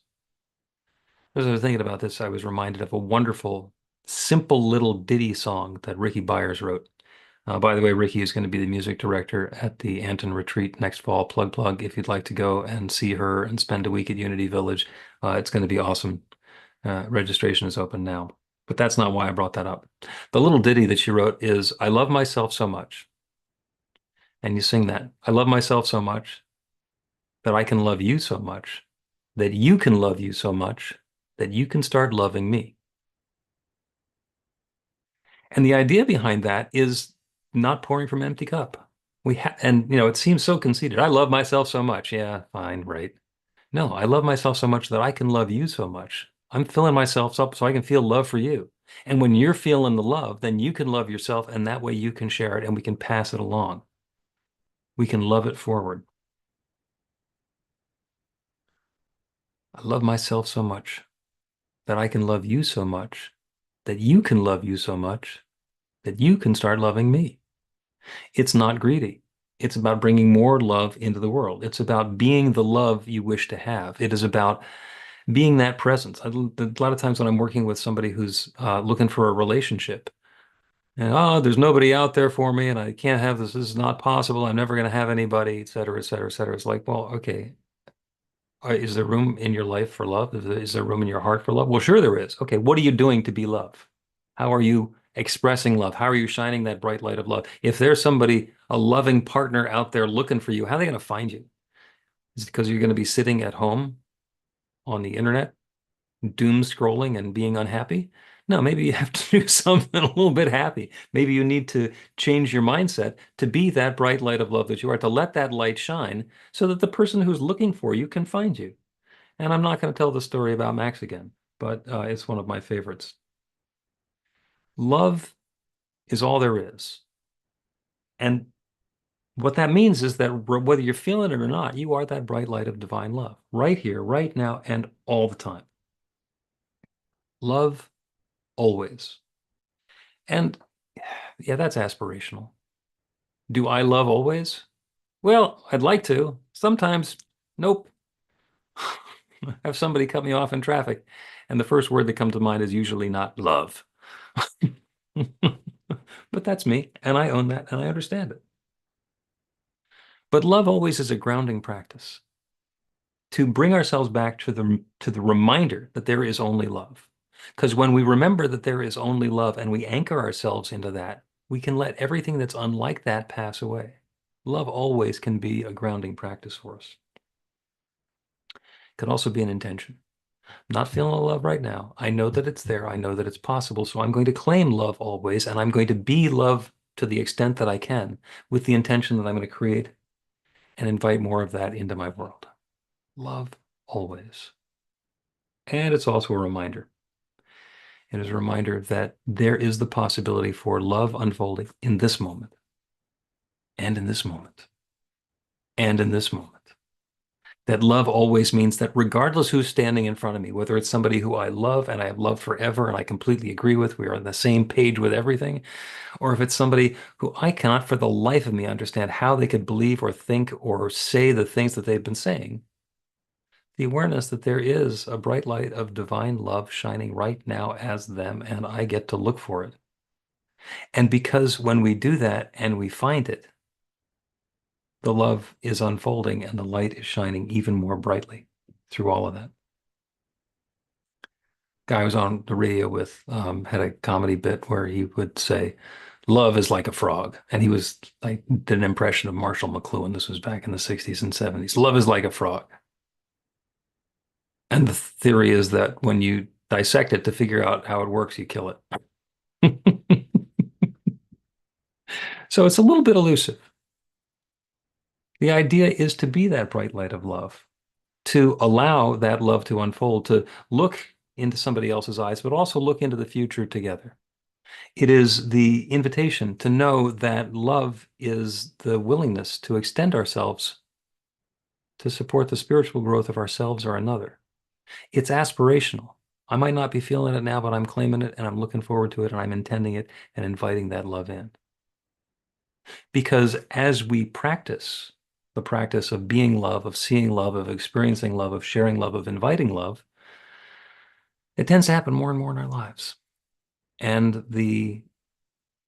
As I was thinking about this, I was reminded of a wonderful, simple little ditty song that Ricky Byers wrote. By the way, Ricky is going to be the music director at the Anton Retreat next fall. Plug. If you'd like to go and see her and spend a week at Unity Village, it's going to be awesome. Registration is open now. But that's not why I brought that up. The little ditty that she wrote is, I love myself so much. And you sing that. I love myself so much that I can love you so much, that you can love you so much, that you can start loving me. And the idea behind that is not pouring from an empty cup. And it seems so conceited. I love myself so much. Yeah, fine, right. No, I love myself so much that I can love you so much. I'm filling myself up so I can feel love for you. And when you're feeling the love, then you can love yourself, and that way you can share it and we can pass it along. We can love it forward. I love myself so much that I can love you so much, that you can love you so much, that you can start loving me. It's not greedy. It's about bringing more love into the world. It's about being the love you wish to have. It is about being that presence. A lot of times when I'm working with somebody who's looking for a relationship, and there's nobody out there for me, and I can't have this. This is not possible. I'm never going to have anybody, et cetera, et cetera, et cetera. It's like, well, okay. Is there room in your life for love? Is there room in your heart for love? Well, sure there is. Okay, what are you doing to be love? How are you expressing love? How are you shining that bright light of love? If there's somebody, a loving partner out there looking for you, how are they going to find you? Is it because you're going to be sitting at home on the internet, doom scrolling and being unhappy? No, maybe you have to do something a little bit happy. Maybe you need to change your mindset to be that bright light of love that you are, to let that light shine so that the person who's looking for you can find you. And I'm not going to tell the story about Max again, but it's one of my favorites. Love is all there is. And what that means is that whether you're feeling it or not, you are that bright light of divine love, right here, right now, and all the time. Love always. And yeah, that's aspirational. Do I love always? Well, I'd like to. Sometimes, nope. Have somebody cut me off in traffic, and the first word that comes to mind is usually not love. But that's me, and I own that, and I understand it. But love always is a grounding practice to bring ourselves back to the reminder that there is only love. Because when we remember that there is only love and we anchor ourselves into that, we can let everything that's unlike that pass away. Love always can be a grounding practice for us. It can also be an intention. Not feeling love right now. I know that it's there. I know that it's possible. So I'm going to claim love always, and I'm going to be love to the extent that I can, with the intention that I'm going to create and invite more of that into my world. Love always. And it's also a reminder. It is a reminder that there is the possibility for love unfolding in this moment, and in this moment, and in this moment. That love always means that regardless who's standing in front of me, whether it's somebody who I love and I have loved forever and I completely agree with, we are on the same page with everything, or if it's somebody who I cannot for the life of me understand how they could believe or think or say the things that they've been saying, the awareness that there is a bright light of divine love shining right now as them, and I get to look for it. And because when we do that and we find it, the love is unfolding and the light is shining even more brightly through all of that. Guy was on the radio with, had a comedy bit where he would say, love is like a frog. And he was like, did an impression of Marshall McLuhan. This was back in the 60s and 70s. Love is like a frog. And the theory is that when you dissect it to figure out how it works, you kill it. So it's a little bit elusive. The idea is to be that bright light of love, to allow that love to unfold, to look into somebody else's eyes, but also look into the future together. It is the invitation to know that love is the willingness to extend ourselves to support the spiritual growth of ourselves or another. It's aspirational. I might not be feeling it now, but I'm claiming it and I'm looking forward to it and I'm intending it and inviting that love in. Because as we practice the practice of being love, of seeing love, of experiencing love, of sharing love, of inviting love, it tends to happen more and more in our lives. And the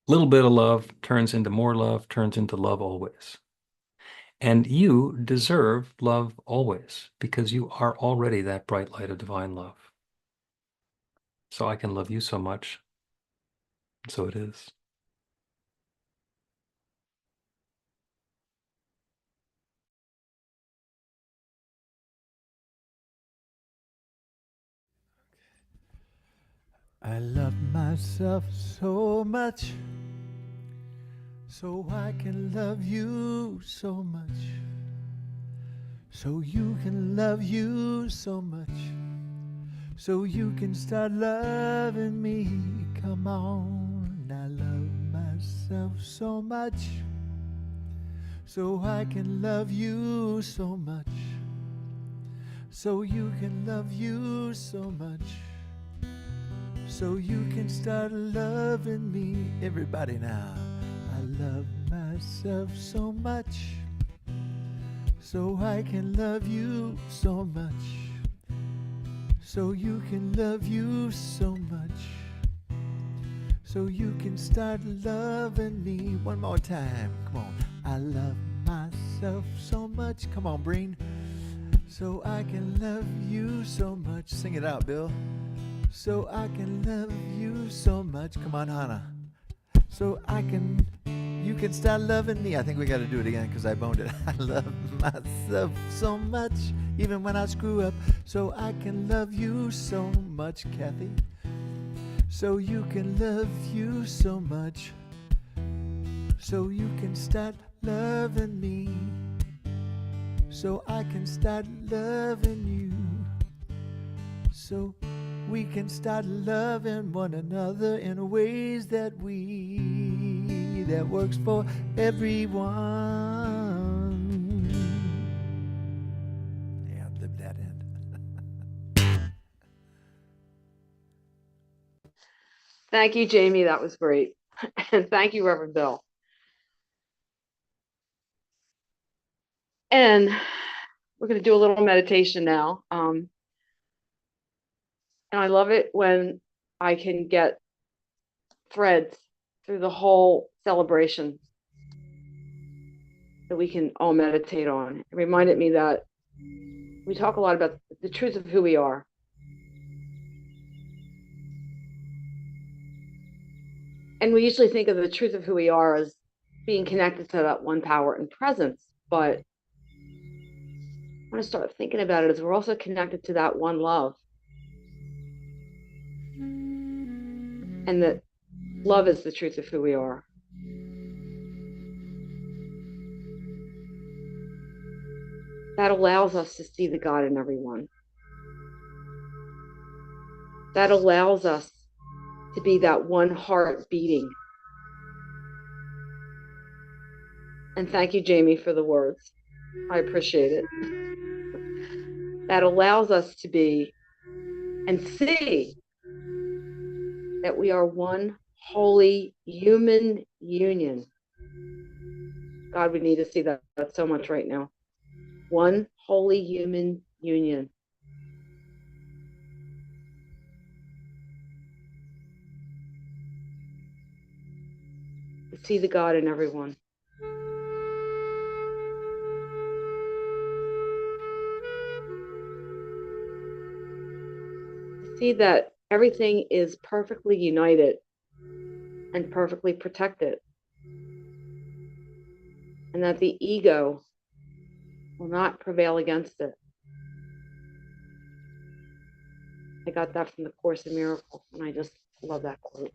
little bit of love turns into more love, turns into love always. And you deserve love always because you are already that bright light of divine love. So I can love you so much. So it is. I love myself so much, so I can love you so much, so you can love you so much, so you can start loving me. Come on, I love myself so much, so I can love you so much, so you can love you so much, so you can start loving me. Everybody now. I love myself so much, so I can love you so much, so you can love you so much, so you can start loving me. One more time. Come on. I love myself so much. Come on, Breen. So I can love you so much. Sing it out, Bill. So I can love you so much. Come on, Hannah. So you can start loving me. I think we got to do it again because I boned it. I love myself so much, even when I screw up. So I can love you so much, Kathy. So you can love you so much, so you can start loving me, so I can start loving you, so we can start loving one another in ways that works for everyone. Yeah, I'd live that end. Thank you, Jamie. That was great. And thank you, Reverend Bill. And we're going to do a little meditation now. And I love it when I can get threads through the whole celebration that we can all meditate on. It reminded me that we talk a lot about the truth of who we are. And we usually think of the truth of who we are as being connected to that one power and presence. But when I start thinking about it, as we're also connected to that one love. And that love is the truth of who we are. That allows us to see the God in everyone. That allows us to be that one heart beating. And thank you, Jamie, for the words. I appreciate it. That allows us to be and see that we are one holy human union. God, we need to see that so much right now. One holy human union. See the God in everyone. See that everything is perfectly united and perfectly protected. And that the ego will not prevail against it. I got that from the Course in Miracles, and I just love that quote.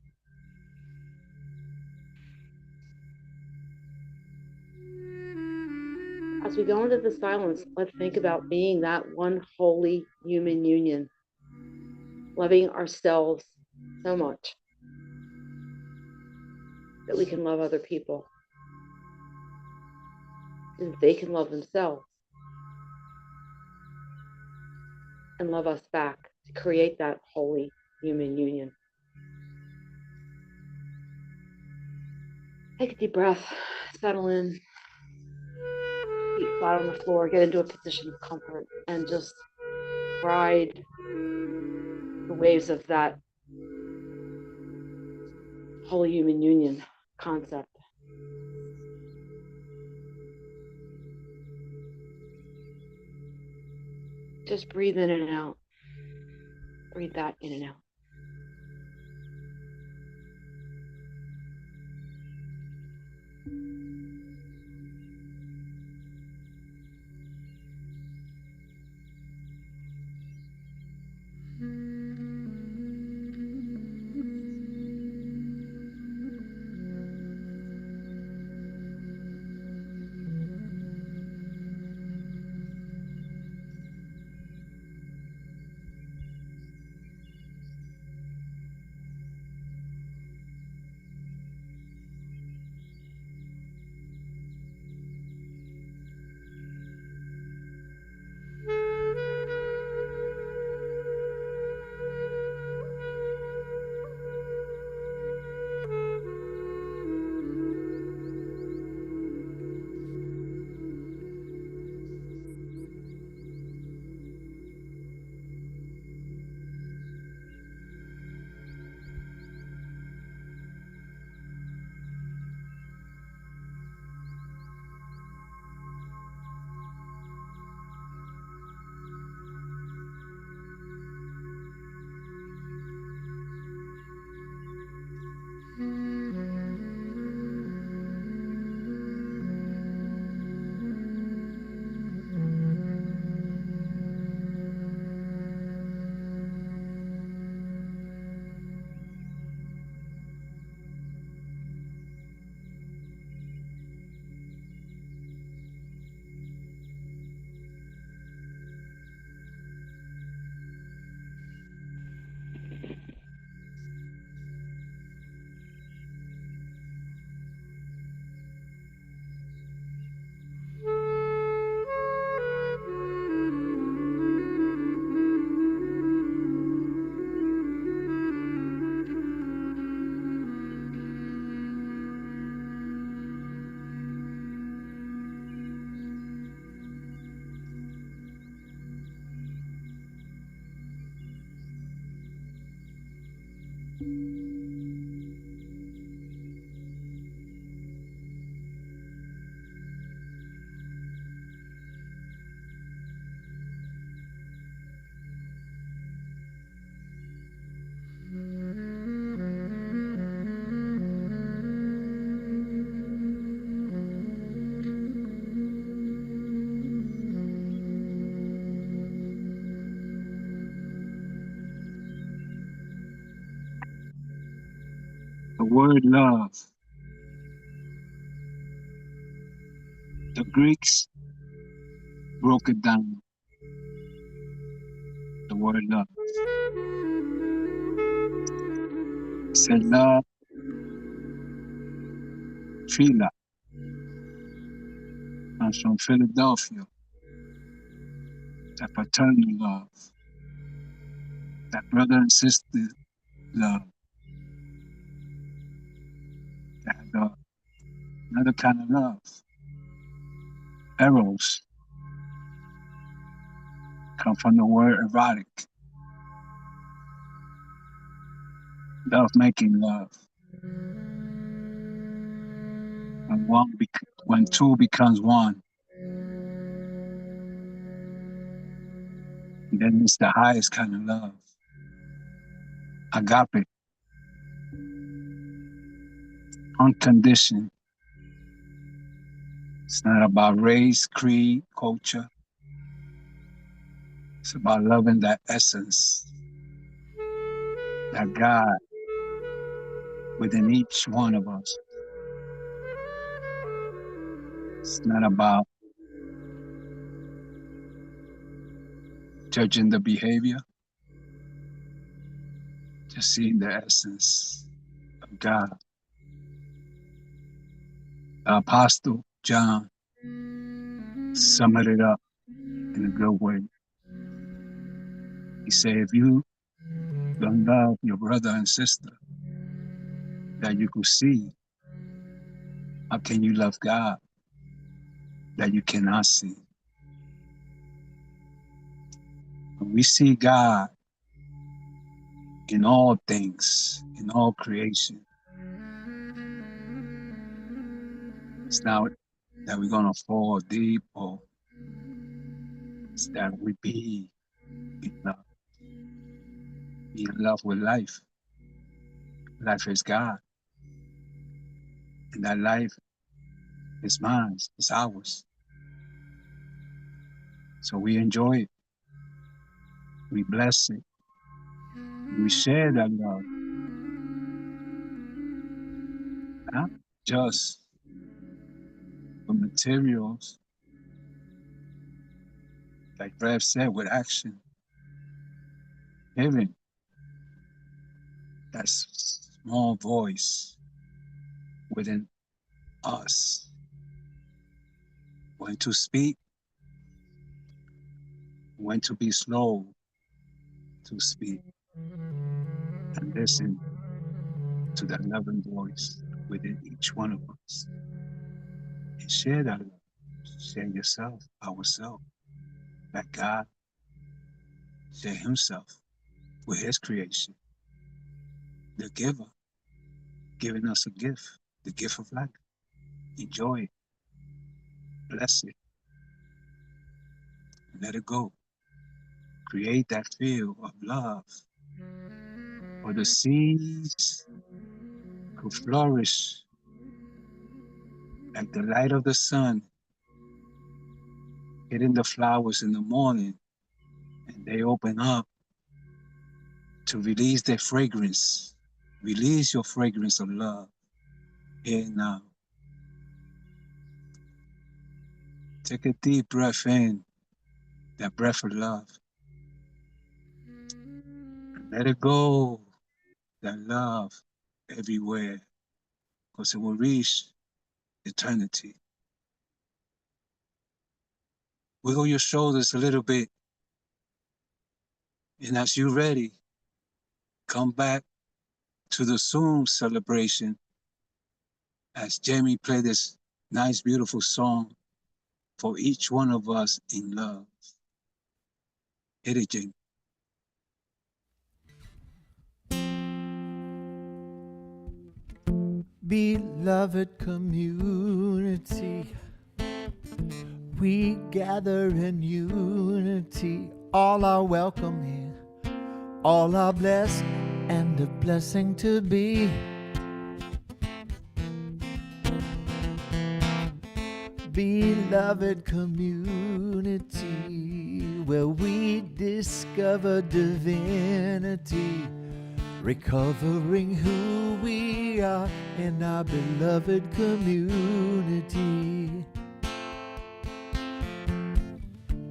As we go into the silence, let's think about being that one holy human union, loving ourselves so much that we can love other people, and they can love themselves. and love us back to create that holy human union. Take a deep breath, settle in, feet flat on the floor, get into a position of comfort, and just ride the waves of that holy human union concept. Just breathe in and out. Breathe that in and out. The word love. The Greeks broke it down. The word love. It said love, phila, comes from Philadelphia. That paternal love. That brother and sister love. That another kind of love. Eros come from the word erotic. Love making love. When two becomes one, then it's the highest kind of love. Agape. Unconditioned. It's not about race, creed, culture. It's about loving that essence, that God within each one of us. It's not about judging the behavior, just seeing the essence of God. The Apostle John summed it up in a good way. He said, if you don't love your brother and sister that you could see, how can you love God that you cannot see? When we see God in all things, in all creation, it's not that we're going to fall deep, or it's that we be in love with life. Life is God. And that life is mine, it's ours. So we enjoy it. We bless it. We share that love. Not just the materials, like Rev said, with action. Hearing that small voice within us, when to speak, when to be slow to speak, and listen to that loving voice within each one of us. And share that love. Share yourself, ourselves, that God share himself with his creation, the giver, giving us a gift, the gift of life. Enjoy it, bless it, and let it go. Create that field of love where the seeds could flourish like the light of the sun hitting the flowers in the morning, and they open up to release their fragrance. Release your fragrance of love here now. Take a deep breath in, that breath of love. And let it go, that love everywhere, because it will reach eternity. Wiggle your shoulders a little bit. And as you're ready, come back to the Zoom celebration as Jami played this nice, beautiful song for each one of us in love. Hit it, Jami. Beloved community, we gather in unity. All are welcome here, all are blessed and a blessing to be. Beloved community, where we discover divinity, recovering who we are in our beloved community.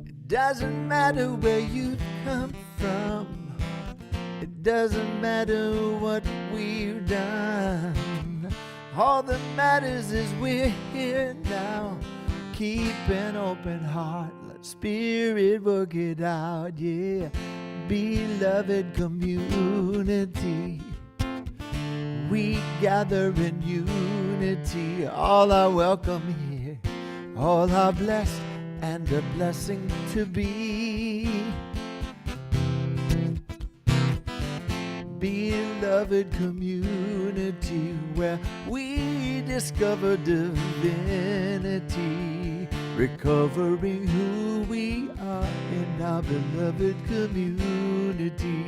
It doesn't matter where you come from, it doesn't matter what we've done. All that matters is we're here now. Keep an open heart, let Spirit work it out, yeah. Beloved community, we gather in unity. All are welcome here, all are blessed and a blessing to be. Beloved community, where we discover divinity, recovering who we are in our beloved community.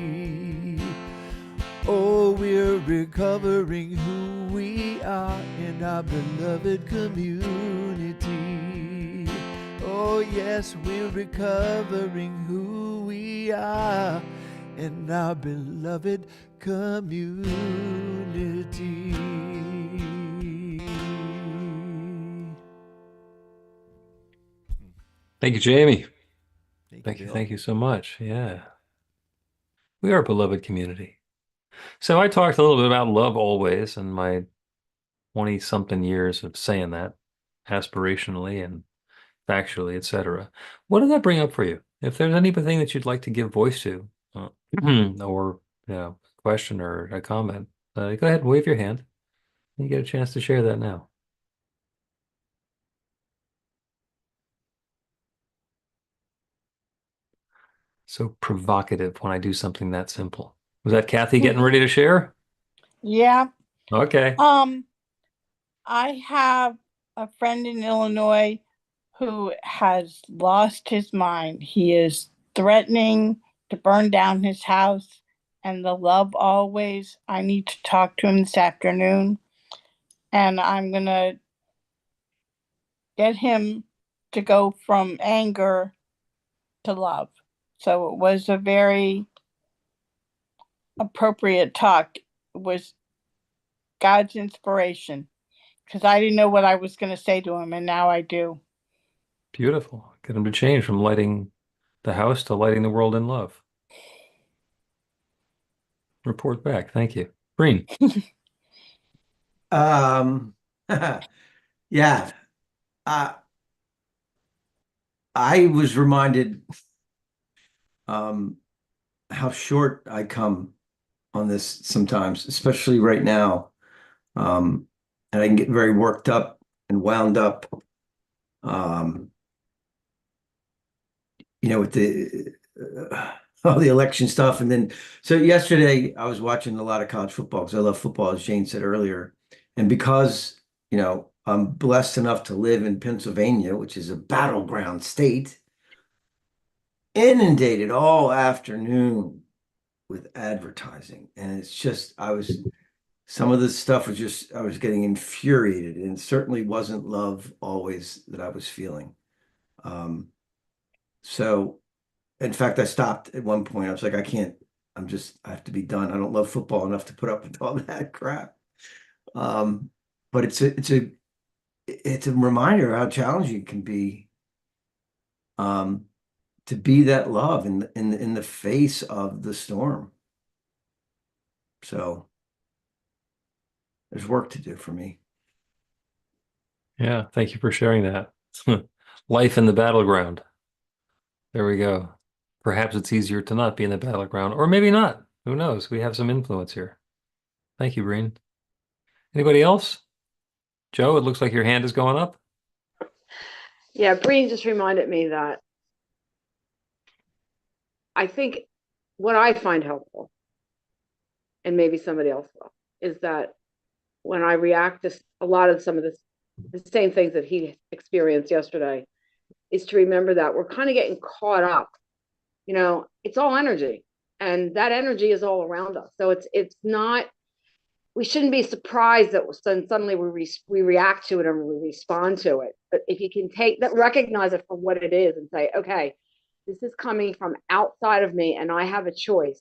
Oh, we're recovering who we are in our beloved community. Oh yes, we're recovering who we are in our beloved community. Thank you, Jami. Thank you. Thank you so much. Yeah. We are a beloved community. So I talked a little bit about love always and my 20-something years of saying that aspirationally and factually, etc. What did that bring up for you? If there's anything that you'd like to give voice to or question or a comment, go ahead and wave your hand. You get a chance to share that now. So provocative when I do something that simple. Was that Kathy getting ready to share? Yeah. Okay. I have a friend in Illinois who has lost his mind. He is threatening to burn down his house, and the love always. I need to talk to him this afternoon, and I'm going to get him to go from anger to love. So it was a very appropriate talk. It was God's inspiration, because I didn't know what I was going to say to him, and now I do. Beautiful. Get him to change from lighting the house to lighting the world in love. Report back. Thank you. Breen. Yeah. I was reminded how short I come on this sometimes, especially right now. And I can get very worked up and wound up, with all the election stuff. And then, so yesterday I was watching a lot of college football because I love football, as Jane said earlier. And because, I'm blessed enough to live in Pennsylvania, which is a battleground state, inundated all afternoon with advertising. And it's just, some of this stuff was just, I was getting infuriated, and it certainly wasn't love always that I was feeling. So in fact, I stopped at one point. I was like, I have to be done. I don't love football enough to put up with all that crap. But it's a reminder of how challenging it can be, to be that love in the face of the storm. So there's work to do for me. Yeah, thank you for sharing that. Life in the battleground. There we go. Perhaps it's easier to not be in the battleground, or maybe not. Who knows? We have some influence here. Thank you, Breen. Anybody else? Joe, it looks like your hand is going up. Yeah, Breen just reminded me that I think what I find helpful, and maybe somebody else will, is that when I react to a lot of some of the same things that he experienced yesterday, is to remember that we're kind of getting caught up. It's all energy, and that energy is all around us. So it's not, we shouldn't be surprised that suddenly we react to it and we respond to it. But if you can take that, recognize it for what it is, and say, okay, this is coming from outside of me, and I have a choice.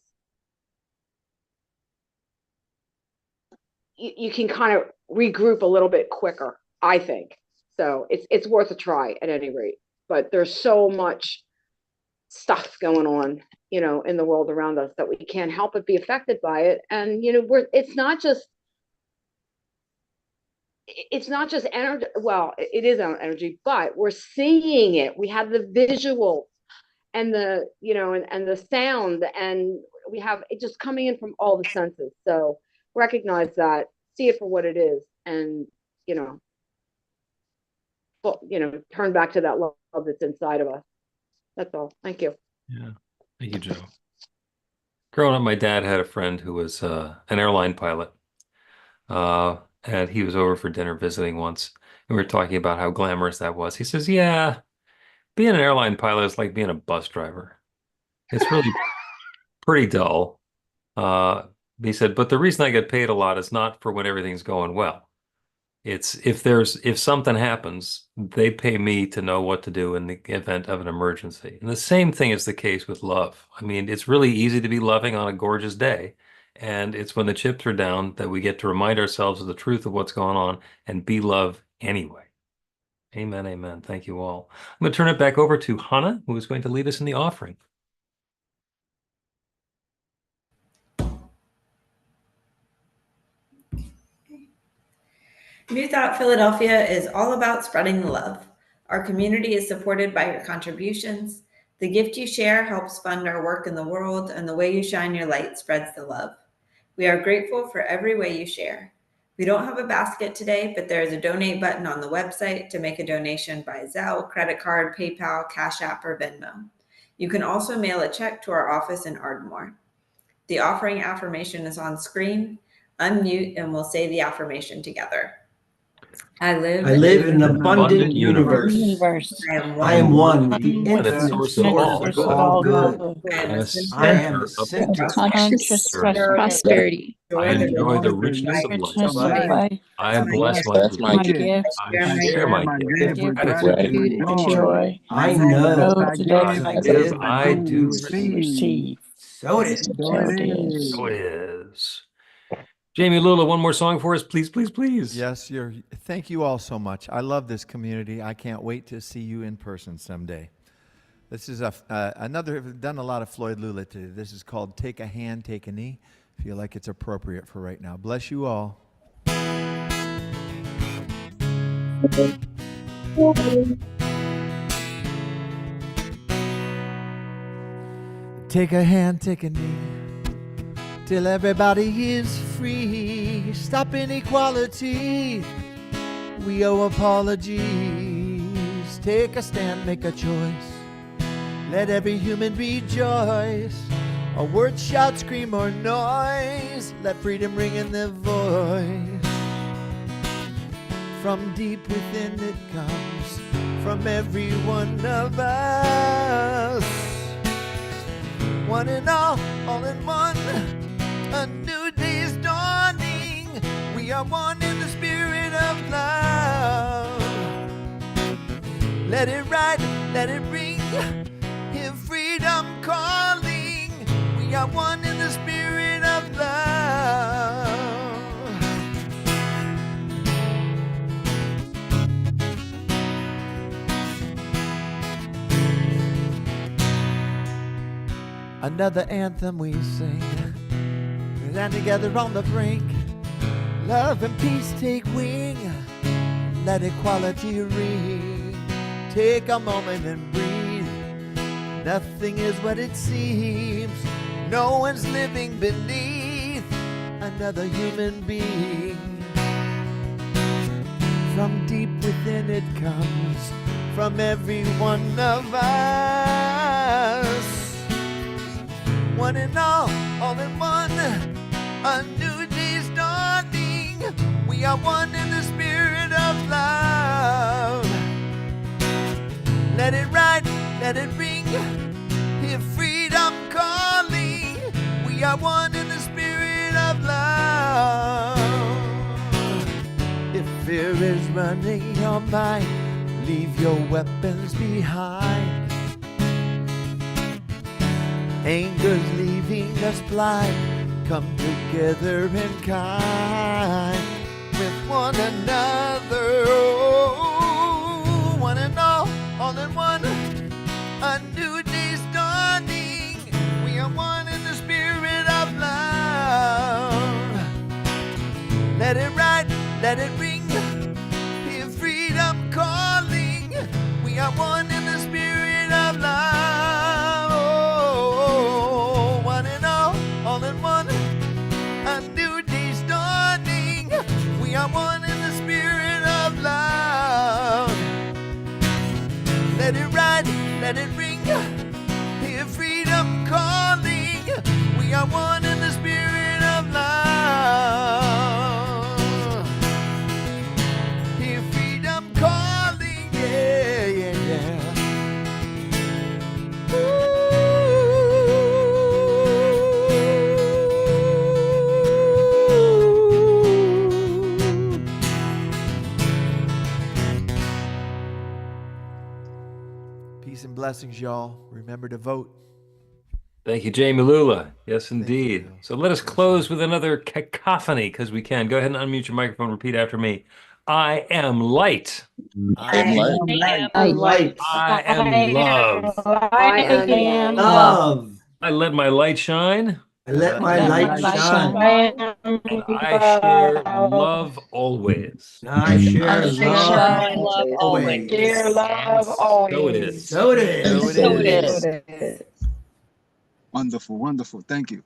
You can kind of regroup a little bit quicker, I think. So it's worth a try at any rate. But there's so much stuff going on, in the world around us, that we can't help but be affected by it. And it's not just energy. Well, it is energy, but we're seeing it. We have the visuals and the and the sound, and we have it just coming in from all the senses. So recognize that, see it for what it is, and turn back to that love that's inside of us. That's all. Thank you. Yeah. Thank you, Joe. Growing up, my dad had a friend who was an airline pilot. And he was over for dinner visiting once. And we were talking about how glamorous that was. He says, yeah, being an airline pilot is like being a bus driver. It's really pretty dull. He said, but the reason I get paid a lot is not for when everything's going well. It's if something happens, they pay me to know what to do in the event of an emergency. And the same thing is the case with love. I mean, it's really easy to be loving on a gorgeous day. And it's when the chips are down that we get to remind ourselves of the truth of what's going on and be love anyway. Amen, amen. Thank you all. I'm going to turn it back over to Hannah, who is going to lead us in the offering. New Thought Philadelphia is all about spreading love. Our community is supported by your contributions. The gift you share helps fund our work in the world, and the way you shine your light spreads the love. We are grateful for every way you share. We don't have a basket today, but there is a donate button on the website to make a donation by Zelle, credit card, PayPal, Cash App, or Venmo. You can also mail a check to our office in Ardmore. The offering affirmation is on screen. Unmute and we'll say the affirmation together. I live in an abundant universe. I am one with the infinite source of all good. I am the center of conscious prosperity. I enjoy the richness of life. I bless my gifts. I share my gifts. Gratitude and joy. I know that I give, I do receive. So it is. So it is. Jamie, Lula, one more song for us, please, please, please. Yes, thank you all so much. I love this community. I can't wait to see you in person someday. This is another, I've done a lot of Floyd Lula today. This is called Take a Hand, Take a Knee. I feel like it's appropriate for right now. Bless you all. Take a hand, take a knee, till everybody is free. Stop inequality, we owe apologies. Take a stand, make a choice, let every human rejoice. A word, shout, scream, or noise, let freedom ring in their voice. From deep within it comes, from every one of us. One and all in one, a new day is dawning. We are one in the spirit of love. Let it ride, let it ring, hear freedom calling. We are one in the spirit of love. Another anthem we sing, and together on the brink, love and peace take wing, let equality ring. Take a moment and breathe, nothing is what it seems. No one's living beneath another human being. From deep within it comes, from every one of us. One and all in one, a new day's dawning. We are one in the spirit of love. Let it ride, let it ring, hear freedom calling. We are one in the spirit of love. If fear is running your mind, leave your weapons behind. Anger's leaving us blind. Come together in kind with one another. Oh, one and all in one. A new day's dawning. We are one in the spirit of love. Let it ride, let it ring. Hear freedom calling. We are one in the spirit of love. One in the spirit of love. Let it ride, let it ring, hear freedom calling. We are one in the spirit of love. Hear freedom calling, yeah, yeah, yeah. Ooh. Blessings, y'all. Remember to vote. Thank you, Jamie Lula. Yes, indeed. So let us close with another cacophony because we can. Go ahead and unmute your microphone. Repeat after me. I am light. I am light. I am love. I am Love. I let my light shine. I let my Let light my light shine. And I share love always. And I share I share love love always. Share love So it always. is. So it is. So it is. So it is. Wonderful, wonderful. Thank you.